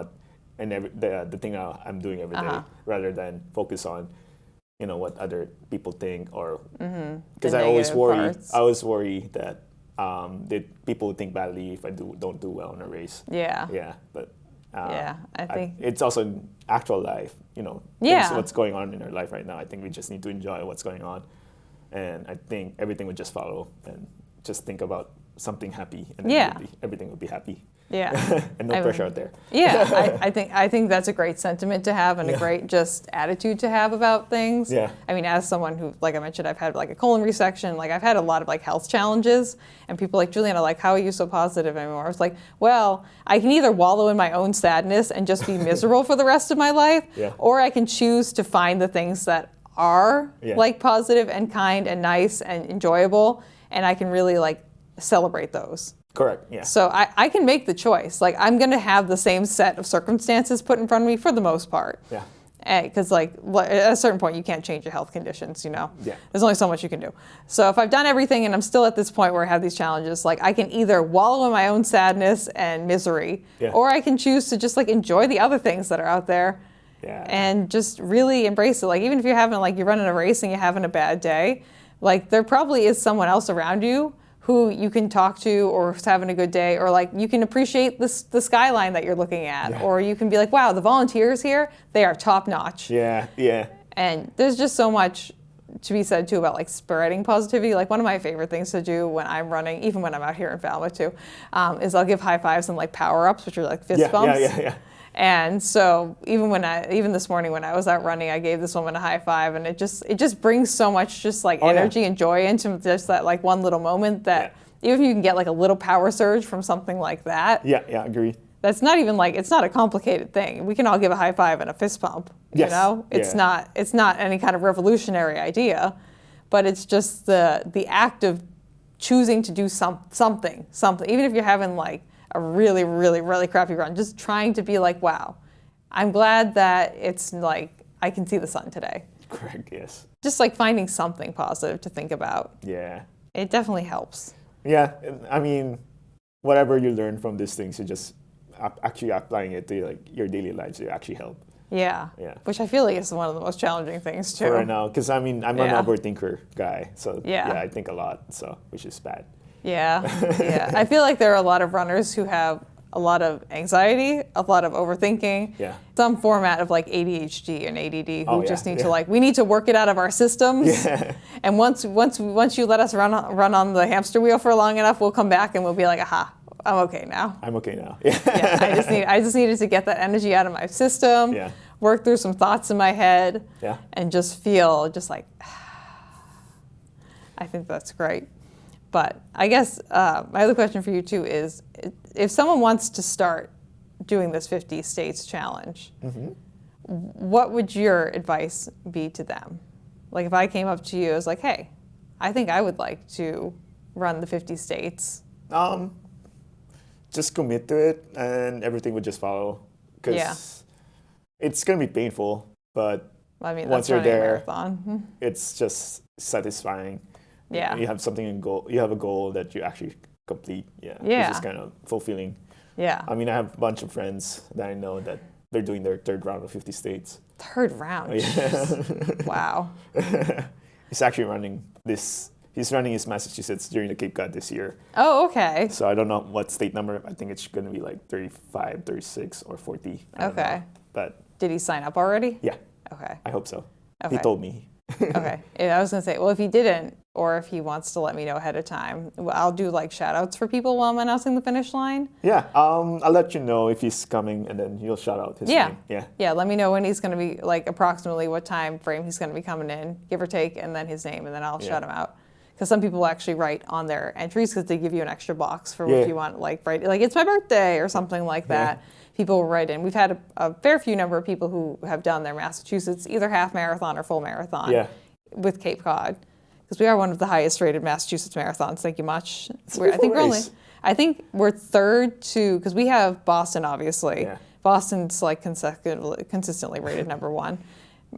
the thing I'm doing every day rather than focus on what other people think, or because I always worry that people would think badly if I don't do well in a race. Yeah. Yeah, but I think it's also in actual life. What's going on in our life right now. I think we just need to enjoy what's going on, and I think everything would just follow. And just think about something happy, and everything would be happy. Yeah. And no pressure out there. Yeah, I think that's a great sentiment to have, and a great just attitude to have about things. Yeah. I mean, as someone who, like I mentioned, I've had like a colon resection, like I've had a lot of like health challenges, and people like, Juliana, like, how are you so positive anymore? I was like, well, I can either wallow in my own sadness and just be miserable for the rest of my life, or I can choose to find the things that are like positive and kind and nice and enjoyable, and I can really like celebrate those. Correct, yeah. So I can make the choice. Like, I'm going to have the same set of circumstances put in front of me for the most part. Yeah. Because, like, at a certain point, you can't change your health conditions, you know? Yeah. There's only so much you can do. So if I've done everything and I'm still at this point where I have these challenges, like, I can either wallow in my own sadness and misery, or I can choose to just, like, enjoy the other things that are out there and just really embrace it. Like, even if you're having, like, you're running a race and you're having a bad day, like, there probably is someone else around you who you can talk to or is having a good day, or like you can appreciate the skyline that you're looking at, or you can be like, wow, the volunteers here, they are top notch. Yeah, yeah. And there's just so much to be said too about like spreading positivity. Like one of my favorite things to do when I'm running, even when I'm out here in Falmouth too, is I'll give high fives and like power ups, which are like fist bumps. Yeah. And so even this morning when I was out running, I gave this woman a high five, and it just brings so much just like energy and joy into just that like one little moment that even if you can get like a little power surge from something like that. Yeah, agree. That's not even like, it's not a complicated thing. We can all give a high five and a fist pump, you know? It's not any kind of revolutionary idea, but it's just the act of choosing to do something, even if you're having like a really, really, really crappy run, just trying to be like, wow, I'm glad that it's like, I can see the sun today. Correct, yes. Just like finding something positive to think about. Yeah. It definitely helps. Yeah, I mean, whatever you learn from these things, you just actually applying it to like your daily lives, it actually help. Yeah. Which I feel like is one of the most challenging things too. For right now, because I mean, I'm an overthinker guy, so I think a lot, so which is bad. Yeah. I feel like there are a lot of runners who have a lot of anxiety, a lot of overthinking, some format of like ADHD and ADD who just need to like, we need to work it out of our systems. Yeah. And once you let us run on the hamster wheel for long enough, we'll come back and we'll be like, aha, I'm okay now. Yeah. I just needed to get that energy out of my system, work through some thoughts in my head, and just feel just like, I think that's great. But I guess my other question for you too is, if someone wants to start doing this 50 states challenge, what would your advice be to them? Like if I came up to you, I was like, hey, I think I would like to run the 50 states. Just commit to it and everything would just follow. Because it's going to be painful, but once you're there, it's just satisfying. Yeah. You have something in goal. You have a goal that you actually complete. Which is kind of fulfilling. Yeah. I mean, I have a bunch of friends that I know that they're doing their third round of 50 states. Third round? Wow. He's actually running this. He's running his Massachusetts during the Cape Cod this year. Oh, okay. So I don't know what state number. I think it's going to be like 35, 36, or 40. I don't know. But did he sign up already? Yeah. Okay. I hope so. Okay. He told me. Okay. I was going to say, well, if he didn't, or if he wants to let me know ahead of time, I'll do like shout outs for people while I'm announcing the finish line. Yeah. I'll let you know if he's coming and then you'll shout out his name. Yeah. Let me know when he's going to be, like approximately what time frame he's going to be coming in, give or take, and then his name, and then I'll shout him out. Because some people will actually write on their entries because they give you an extra box for if you want, like write like it's my birthday or something like that. Yeah. People will write in. We've had a fair few number of people who have done their Massachusetts either half marathon or full marathon with Cape Cod, because we are one of the highest rated Massachusetts marathons. Thank you much. I think we're third to, because we have Boston obviously. Yeah. Boston's like consistently rated number one.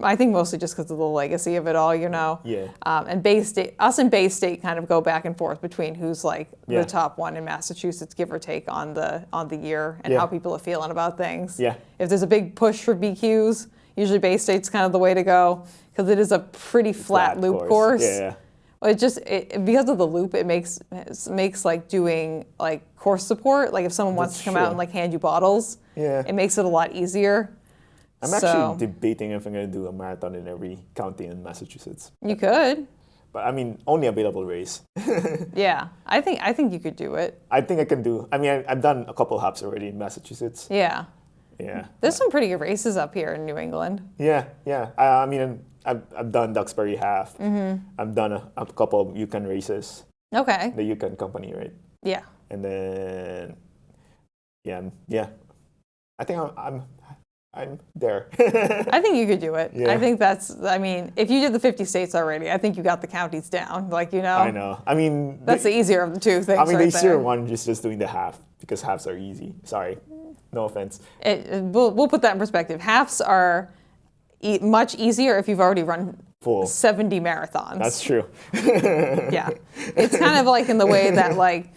I think mostly just because of the legacy of it all, you know. Yeah. And Bay State, us and Bay State kind of go back and forth between who's like the top one in Massachusetts, give or take on the year and how people are feeling about things. Yeah. If there's a big push for BQs, usually Bay State's kind of the way to go because it is a pretty flat loop course. Yeah. It just because of the loop, it makes like doing like course support. Like if someone wants to come out and like hand you bottles, it makes it a lot easier. I'm actually debating if I'm going to do a marathon in every county in Massachusetts. You could. But I mean, only available race. Yeah, I think you could do it. I think I can do. I mean, I've done a couple hops already in Massachusetts. Yeah. Yeah. There's some pretty good races up here in New England. Yeah. I mean, I've done Duxbury half. Mm-hmm. I've done a couple of Yukon races. Okay. The Yukon company, right? Yeah. And then, yeah. I think I'm there. I think you could do it. Yeah. I think if you did the 50 states already, I think you got the counties down. I know. I mean, that's the easier of the two things. I mean, right the easier there. one is just doing the half because halves are easy. Sorry, no offense. We'll put that in perspective. Halves are much easier if you've already run full 70 marathons. That's true. Yeah, it's kind of like in the way that like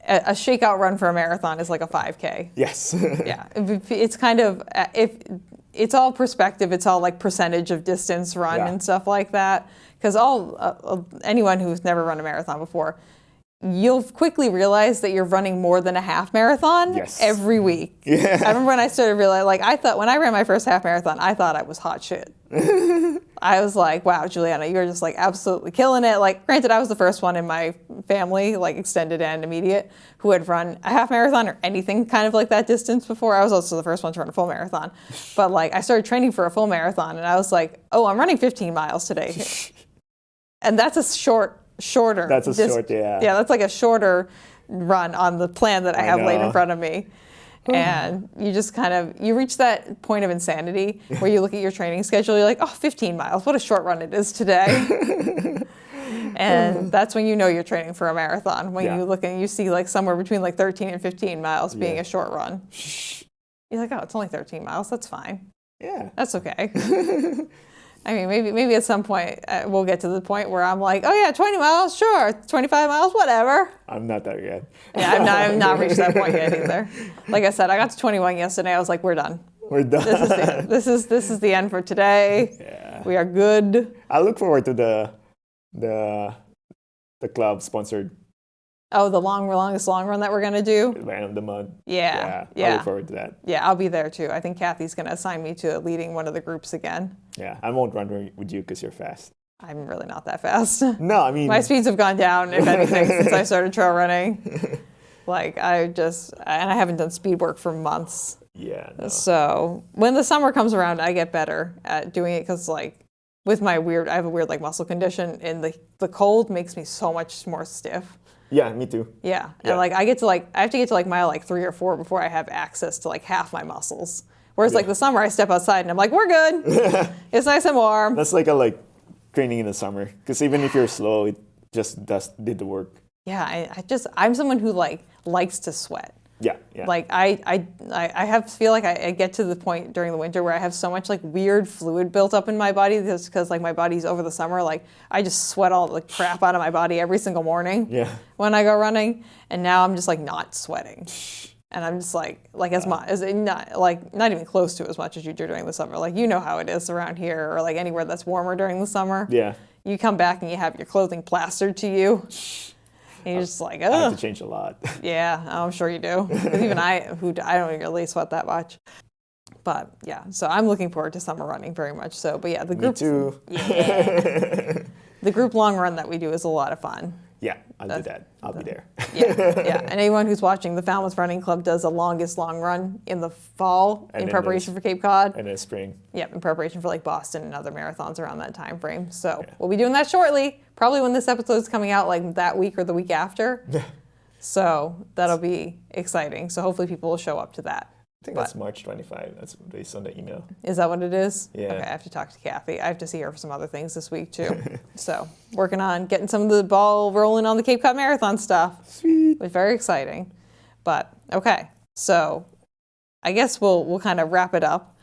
a shakeout run for a marathon is like a 5K. Yes. Yeah, it's kind of it's all perspective. It's all like percentage of distance run and stuff like that. Because anyone who's never run a marathon before, you'll quickly realize that you're running more than a half marathon every week. Yeah. I remember when I started realizing, like, I thought when I ran my first half marathon, I thought I was hot shit. I was like, wow, Juliana, you're just like absolutely killing it. Like, granted, I was the first one in my family, like extended and immediate, who had run a half marathon or anything kind of like that distance before. I was also the first one to run a full marathon. But like, I started training for a full marathon and I was like, oh, I'm running 15 miles today. And that's a shorter. That's a short, yeah. Yeah, that's like a shorter run on the plan that I have laid in front of me. And you just you reach that point of insanity where you look at your training schedule, you're like, oh, 15 miles, what a short run it is today. And that's when you know you're training for a marathon, when you look and you see like somewhere between like 13 and 15 miles being a short run. You're like, oh, it's only 13 miles, that's fine. Yeah. That's okay. I mean, maybe at some point we'll get to the point where I'm like, oh yeah, 20 miles, sure, 25 miles, whatever. I'm not there yet. Yeah, I've not reached that point yet either. Like I said, I got to 21 yesterday. I was like, we're done. We're done. This is the end for today. Yeah. We are good. I look forward to the club sponsored. Oh, the longest long run that we're gonna do. Man of the Mud. Yeah. I look forward to that. Yeah, I'll be there too. I think Kathy's gonna assign me to leading one of the groups again. Yeah, I won't run with you because you're fast. I'm really not that fast. No, I mean my speeds have gone down, if anything, since I started trail running. Like and I haven't done speed work for months. Yeah. No. So when the summer comes around, I get better at doing it because like with I have a weird like muscle condition, and the cold makes me so much more stiff. Yeah, me too. Yeah. And like I have to get to like mile like 3 or 4 before I have access to like half my muscles. Whereas like the summer I step outside and I'm like, we're good. It's nice and warm. That's like training in the summer, because even if you're slow, it just did the work. Yeah, I'm someone who like likes to sweat. Yeah. Like I feel like I get to the point during the winter where I have so much like weird fluid built up in my body just because like my body's over the summer, like I just sweat all the crap out of my body every single morning when I go running, and now I'm just like not sweating, and I'm just like as much as not even close to as much as you do during the summer. Like you know how it is around here or like anywhere that's warmer during the summer. Yeah, you come back and you have your clothing plastered to you. And you're just like, ugh. I have to change a lot. Yeah, I'm sure you do. Because even I don't really sweat that much. But yeah, so I'm looking forward to summer running very much so. But yeah, the group. Me too. Yeah. The group long run that we do is a lot of fun. Yeah, I'll do that. I'll be there. Yeah. And anyone who's watching, the Falmouth Running Club does the longest long run in the fall in preparation for Cape Cod. And in spring. Yeah, in preparation for like Boston and other marathons around that time frame. So we'll be doing that shortly, probably when this episode is coming out, like that week or the week after. So that'll be exciting. So hopefully people will show up to that. I think that's March 25. That's based on the email. Is that what it is? Yeah. Okay, I have to talk to Kathy. I have to see her for some other things this week too. So working on getting some of the ball rolling on the Cape Cod Marathon stuff. Sweet. It's very exciting. But okay, so I guess we'll kind of wrap it up.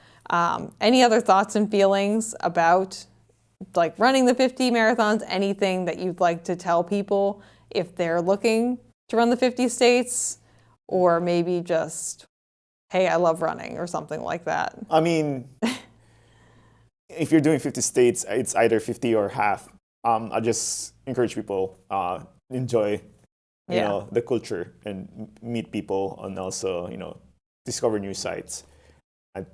Any other thoughts and feelings about like running the 50 marathons? Anything that you'd like to tell people if they're looking to run the 50 states, or maybe just, hey, I love running or something like that? I mean, if you're doing 50 states, it's either 50 or half. I just encourage people enjoy, you know, the culture and meet people, and also, you know, discover new sites. I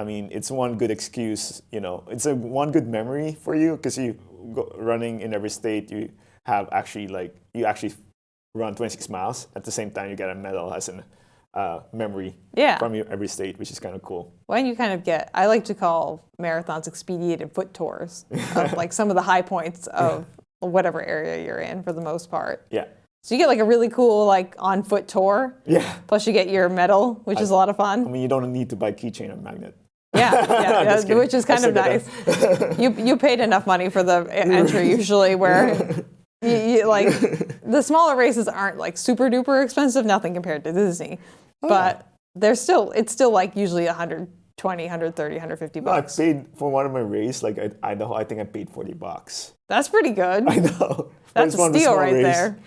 mean, it's one good excuse, you know, it's one good memory for you, because you go running in every state, you have actually run 26 miles. At the same time, you get a medal as a memory from every state, which is kind of cool. When you kind of get, I like to call marathons expedited foot tours of like some of the high points of whatever area you're in for the most part. Yeah. So you get like a really cool like on foot tour. Yeah. Plus you get your medal, which is a lot of fun. I mean, you don't need to buy keychain or magnet. Yeah, which is kind of nice. You paid enough money for the entry usually, where you like the smaller races aren't like super duper expensive, nothing compared to Disney, but it's still like usually 120, 130, 150 bucks. I paid for one of my race, like Idaho, I think I paid $40. That's pretty good. I know. That's a steal right there.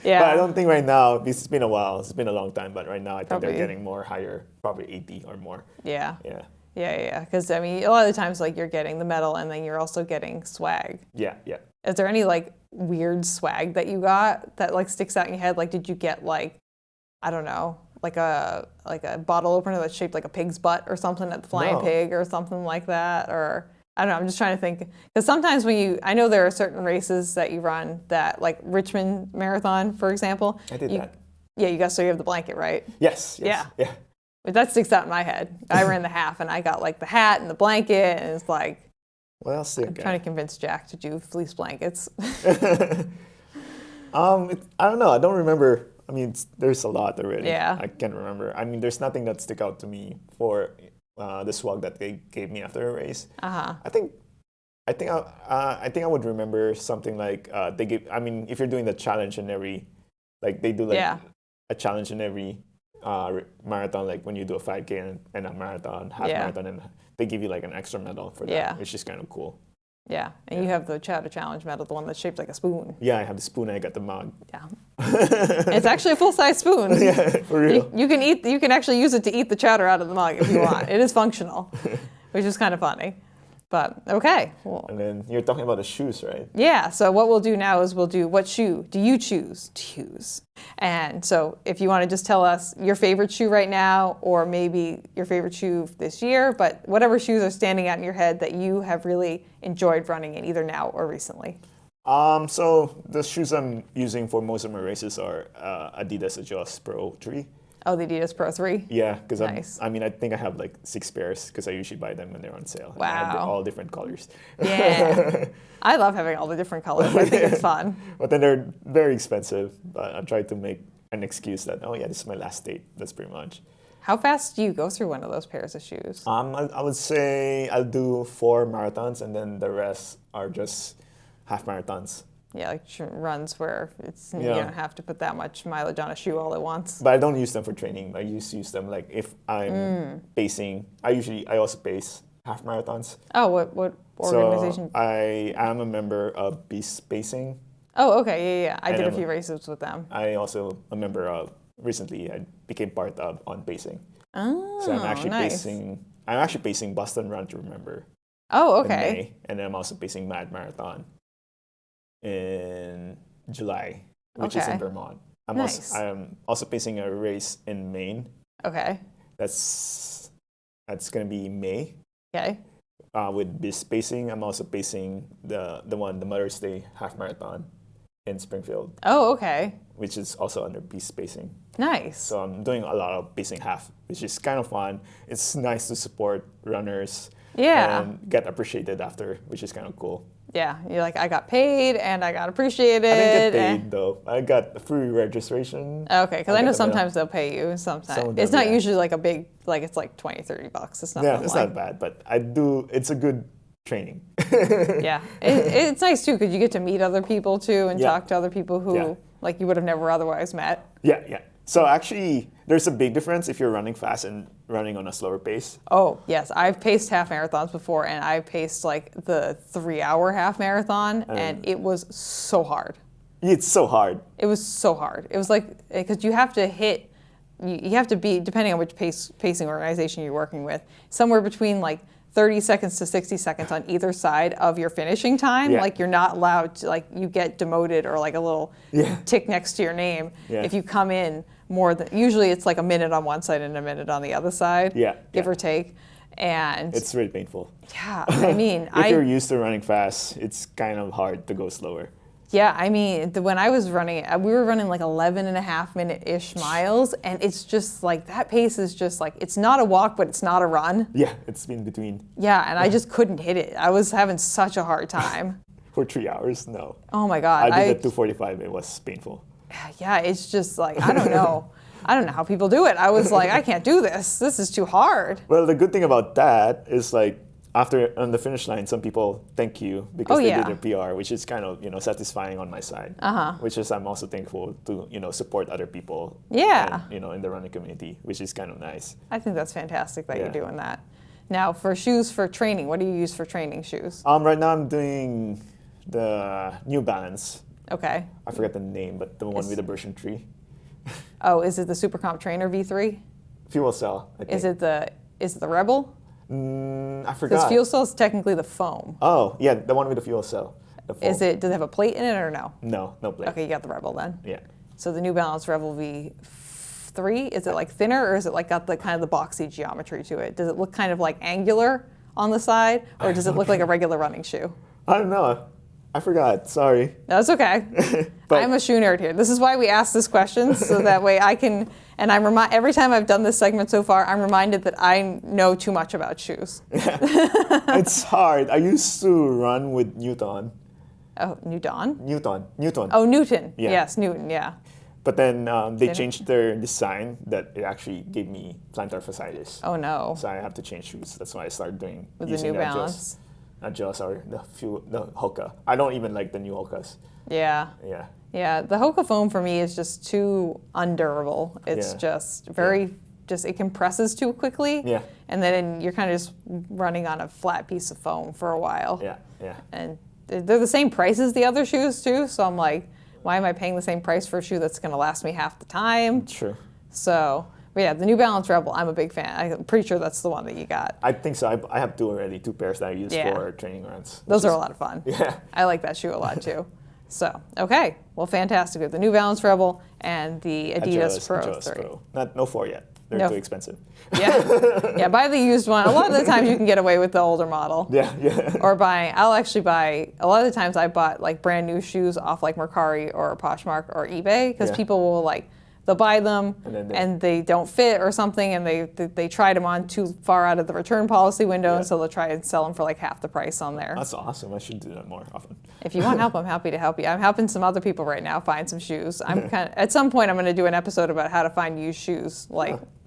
Yeah. But I don't think right now, it's been a while, it's been a long time, but right now I think they're getting more higher, probably 80 or more. Yeah. Because I mean, a lot of the times like you're getting the medal and then you're also getting swag. Yeah. Is there any like weird swag that you got that like sticks out in your head? Like, did you get like, I don't know, like a bottle opener that's shaped like a pig's butt or something at the Flying Pig or something like that? Or I don't know, I'm just trying to think. Because sometimes I know there are certain races that you run that, like Richmond Marathon, for example. I did that. Yeah, you have the blanket, right? Yes. Yeah. But that sticks out in my head. I ran the half and I got like the hat and the blanket and it's like, what else did I'm trying to convince Jack to do fleece blankets. I don't know. I don't remember. I mean, there's a lot already. Yeah. I can't remember. I mean, there's nothing that stick out to me for the swag that they gave me after a race. I think I would remember something like they give. I mean, if you're doing the challenge in every, like they do like a challenge in every marathon, like when you do a 5K and a marathon, half marathon, and they give you like an extra medal for that, which is kind of cool. Yeah, and you have the Chowder Challenge medal, the one that's shaped like a spoon. Yeah, I have the spoon and I got the mug. Yeah. It's actually a full-size spoon. Yeah, for real. You can actually use it to eat the chowder out of the mug if you want. It is functional, which is kind of funny. But okay. Well, and then you're talking about the shoes, right? Yeah. So what we'll do now is we'll do what shoe do you choose to use? And so if you want to just tell us your favorite shoe right now, or maybe your favorite shoe this year, but whatever shoes are standing out in your head that you have really enjoyed running in either now or recently. So the shoes I'm using for most of my races are Adidas Adjust Pro 3. Oh, the Adidas Pro 3? Yeah, because nice. I think I have like 6 pairs because I usually buy them when they're on sale. Wow. I have all different colors. Yeah. I love having all the different colors. I think it's fun. But then they're very expensive. But I try to make an excuse that, this is my last date. That's pretty much. How fast do you go through one of those pairs of shoes? I would say I'll do 4 marathons and then the rest are just half marathons. Yeah, like runs where you don't have to put that much mileage on a shoe all at once. But I don't use them for training. I used to use them like if I'm pacing. I also pace half marathons. Oh, what organization? So I am a member of Beast Pacing. Oh, okay, yeah. I did a few races with them. I also a member of recently. I became part of On Pacing. Oh, so I'm actually nice. pacing Boston Run to Remember. Oh, okay. In May, and then I'm also pacing Mad Marathon in July, which is in Vermont. I'm also pacing a race in Maine. Okay. That's gonna be May. Okay. With this pacing, I'm also pacing the Mother's Day half marathon in Springfield. Oh, okay. Which is also under Beast Pacing. Nice. So I'm doing a lot of pacing half, which is kind of fun. It's nice to support runners. Yeah. And get appreciated after, which is kind of cool. Yeah, you're like, I got paid and I got appreciated. I didn't get paid though. I got free registration. Okay, because I know sometimes they'll pay you. Sometimes it's not usually like a big, like it's like $20, $30. It's not. Yeah, it's not bad, but it's a good training. Yeah, it's nice too because you get to meet other people too and talk to other people who like you would have never otherwise met. Yeah. So actually, there's a big difference if you're running fast and running on a slower pace. Oh, yes. I've paced half marathons before, and I paced like the 3-hour half marathon, and it was so hard. It's so hard. It was so hard. It was like, because you have to be, depending on which pacing organization you're working with, somewhere between like 30 seconds to 60 seconds on either side of your finishing time. Like you're not allowed to, like you get demoted or like a little tick next to your name if you come in more than, usually it's like a minute on one side and a minute on the other side, give or take. And it's really painful. Yeah, I mean, if you're used to running fast, it's kind of hard to go slower. Yeah, I mean, when I was running, we were running like 11.5-minute-ish miles, and it's just like, that pace is just like, it's not a walk, but it's not a run. Yeah, it's in between. Yeah, and I just couldn't hit it. I was having such a hard time. For 3 hours? No. Oh my God. I did at 2:45, it was painful. Yeah, it's just like, I don't know. I don't know how people do it. I was like, I can't do this. This is too hard. Well, the good thing about that is like after on the finish line, some people thank you because they did their PR, which is kind of satisfying on my side. Which is I'm also thankful to support other people. Yeah. And, in the running community, which is kind of nice. I think that's fantastic that you're doing that. Now, for shoes for training, what do you use for training shoes? Right now I'm doing the New Balance. Okay. I forget the name, but the one with the version 3. Oh, is it the Supercomp Trainer V3? Fuel cell, I think. Is it the Rebel? I forgot. Because fuel cell is technically the foam. Oh, yeah, the one with the fuel cell. The foam. Does it have a plate in it or no? No plate. Okay, you got the Rebel then. Yeah. So the New Balance Rebel V3, is it like thinner or is it like got the kind of the boxy geometry to it? Does it look kind of like angular on the side or does it look like a regular running shoe? I don't know. I forgot. Sorry. That's okay. I'm a shoe nerd here. This is why we ask this question, so that way I can. And every time I've done this segment so far, I'm reminded that I know too much about shoes. It's hard. I used to run with Newton. Oh, Newton? Newton. Oh, Newton. Yeah. Yes, Newton. Yeah. But then they changed their design that it actually gave me plantar fasciitis. Oh no. So I have to change shoes. That's why I started doing with using the New Balance. Not just or the Hoka. I don't even like the new Hokas. Yeah. Yeah. Yeah. The Hoka foam for me is just too undurable. It's just very it compresses too quickly. Yeah. And then you're kind of just running on a flat piece of foam for a while. Yeah. Yeah. And they're the same price as the other shoes too. So I'm like, why am I paying the same price for a shoe that's going to last me half the time? True. So. But yeah, the New Balance Rebel, I'm a big fan. I'm pretty sure that's the one that you got. I think so. I have two pairs that I use for training runs. Those are a lot of fun. Yeah. I like that shoe a lot too. So, okay. Well, fantastic. We have the New Balance Rebel and the Adidas Pro 3. Pro. No 4 yet. They're too expensive. Yeah, buy the used one. A lot of the times you can get away with the older model. Yeah. Or I'll actually buy, a lot of the times I bought like brand new shoes off like Mercari or Poshmark or eBay because people will they'll buy them and they don't fit or something and they tried them on too far out of the return policy window and so they'll try and sell them for like half the price on there. That's awesome. I should do that more often. If you want help, I'm happy to help you. I'm helping some other people right now find some shoes. At some point I'm going to do an episode about how to find used shoes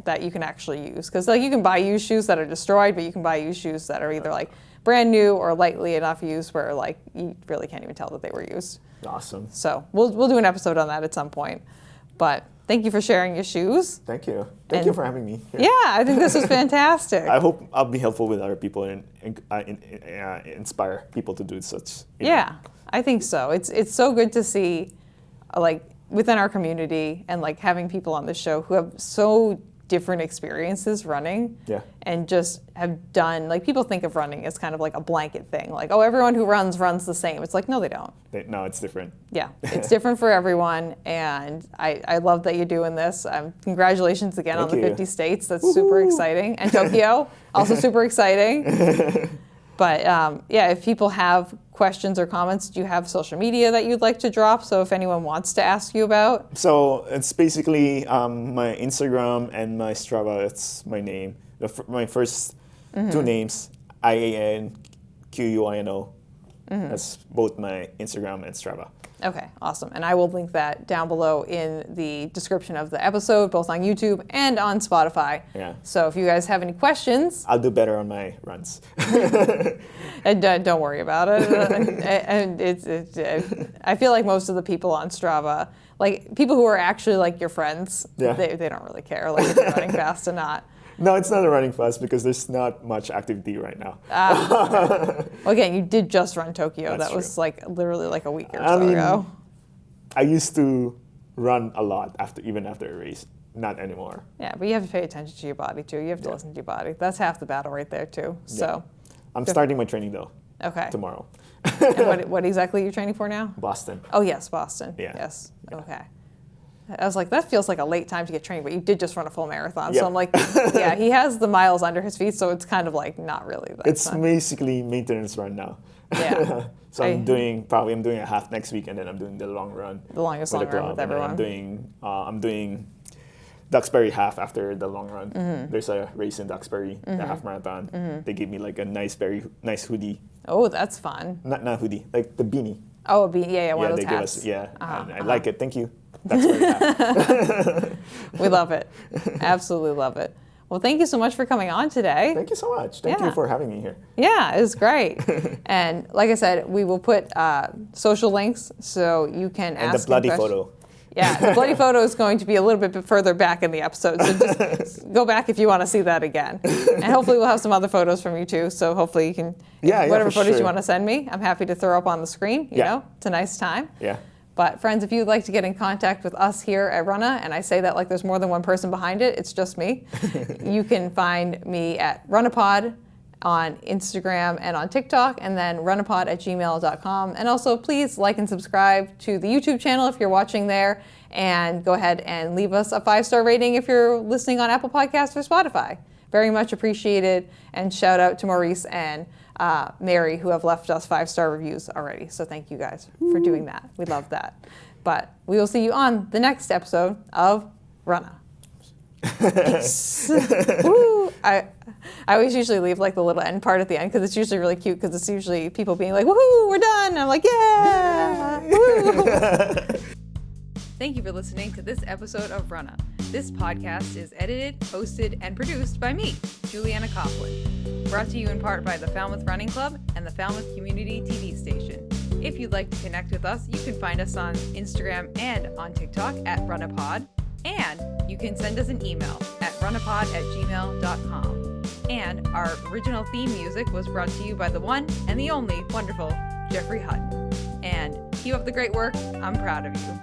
that you can actually use because you can buy used shoes that are destroyed, but you can buy used shoes that are either like brand new or lightly enough used where you really can't even tell that they were used. Awesome. So we'll do an episode on that at some point. But thank you for sharing your shoes. Thank you. Thank you for having me here. Yeah, I think this was fantastic. I hope I'll be helpful with other people and inspire people to do such. Yeah, I think so. It's so good to see, within our community and having people on the show who have so different experiences running. Yeah. And just have done, people think of running as kind of like a blanket thing. Everyone who runs the same. It's like, no, they don't. No, it's different. Yeah, it's different for everyone. And I love that you're doing this. Congratulations again on the 50 states. That's super exciting. And Tokyo, also super exciting. But if people have questions or comments, do you have social media that you'd like to drop? So if anyone wants to ask you about? So it's basically my Instagram and my Strava. It's my name. My first two names, IANQUINO. That's both my Instagram and Strava. Okay, awesome. And I will link that down below in the description of the episode, both on YouTube and on Spotify. Yeah. So if you guys have any questions, I'll do better on my runs. And don't worry about it. And I feel like most of the people on Strava, people who are actually your friends, they don't really care if you're running fast or not. No, it's not a running fast because there's not much activity right now. Well, again, you did just run Tokyo. That was literally a week or so ago. I used to run a lot even after a race. Not anymore. Yeah, but you have to pay attention to your body too. You have to listen to your body. That's half the battle right there too. So, I'm starting my training though. Okay. Tomorrow. And what exactly are you training for now? Boston. Oh yes, Boston. Yeah. Yes. Yeah. Okay. I was like, that feels like a late time to get trained, but you did just run a full marathon. Yep. So I'm like, yeah, he has the miles under his feet, so it's kind of not really that. It's basically maintenance run now. Yeah. So I'm doing a half next week, and then I'm doing the long run. The longest long run with everyone. I'm doing Duxbury half after the long run. Mm-hmm. There's a race in Duxbury, the half marathon. Mm-hmm. They gave me a very nice hoodie. Oh, that's fun. Not hoodie, the beanie. Oh, a beanie. Yeah, one of those hats. Give us, I like it. Thank you. That's where we're at. We love it. Absolutely love it. Well, thank you so much for coming on today. Thank you so much. Thank you for having me here. Yeah, it was great. And like I said, we will put social links so you can ask. And the bloody photo. Yeah, the bloody photo is going to be a little bit further back in the episode, so just go back if you want to see that again. And hopefully we'll have some other photos from you too, so hopefully you can, whatever photos you want to send me, I'm happy to throw up on the screen, you know, it's a nice time. Yeah. But friends, if you'd like to get in contact with us here at Runnah, and I say that like there's more than one person behind it, it's just me, you can find me at RunnahPod on Instagram and on TikTok, and then runnahpod@gmail.com. And also please like and subscribe to the YouTube channel if you're watching there, and go ahead and leave us a 5-star rating if you're listening on Apple Podcasts or Spotify. Very much appreciated, and shout out to Maurice and Mary who have left us 5-star reviews already. So thank you guys for doing that. We love that. But we will see you on the next episode of Runnah. Peace. Woo! I always usually leave like the little end part at the end because it's usually really cute, because it's usually people being like, woohoo, we're done. And I'm like, yeah! Woo! Thank you for listening to this episode of Runnah. This podcast is edited, hosted, and produced by me, Juliana Coughlin. Brought to you in part by the Falmouth Running Club and the Falmouth Community TV station. If you'd like to connect with us, you can find us on Instagram and on TikTok at RunnahPod. And you can send us an email at runnahpod@gmail.com. And our original theme music was brought to you by the one and the only wonderful Jeffrey Hutton. And keep up the great work. I'm proud of you.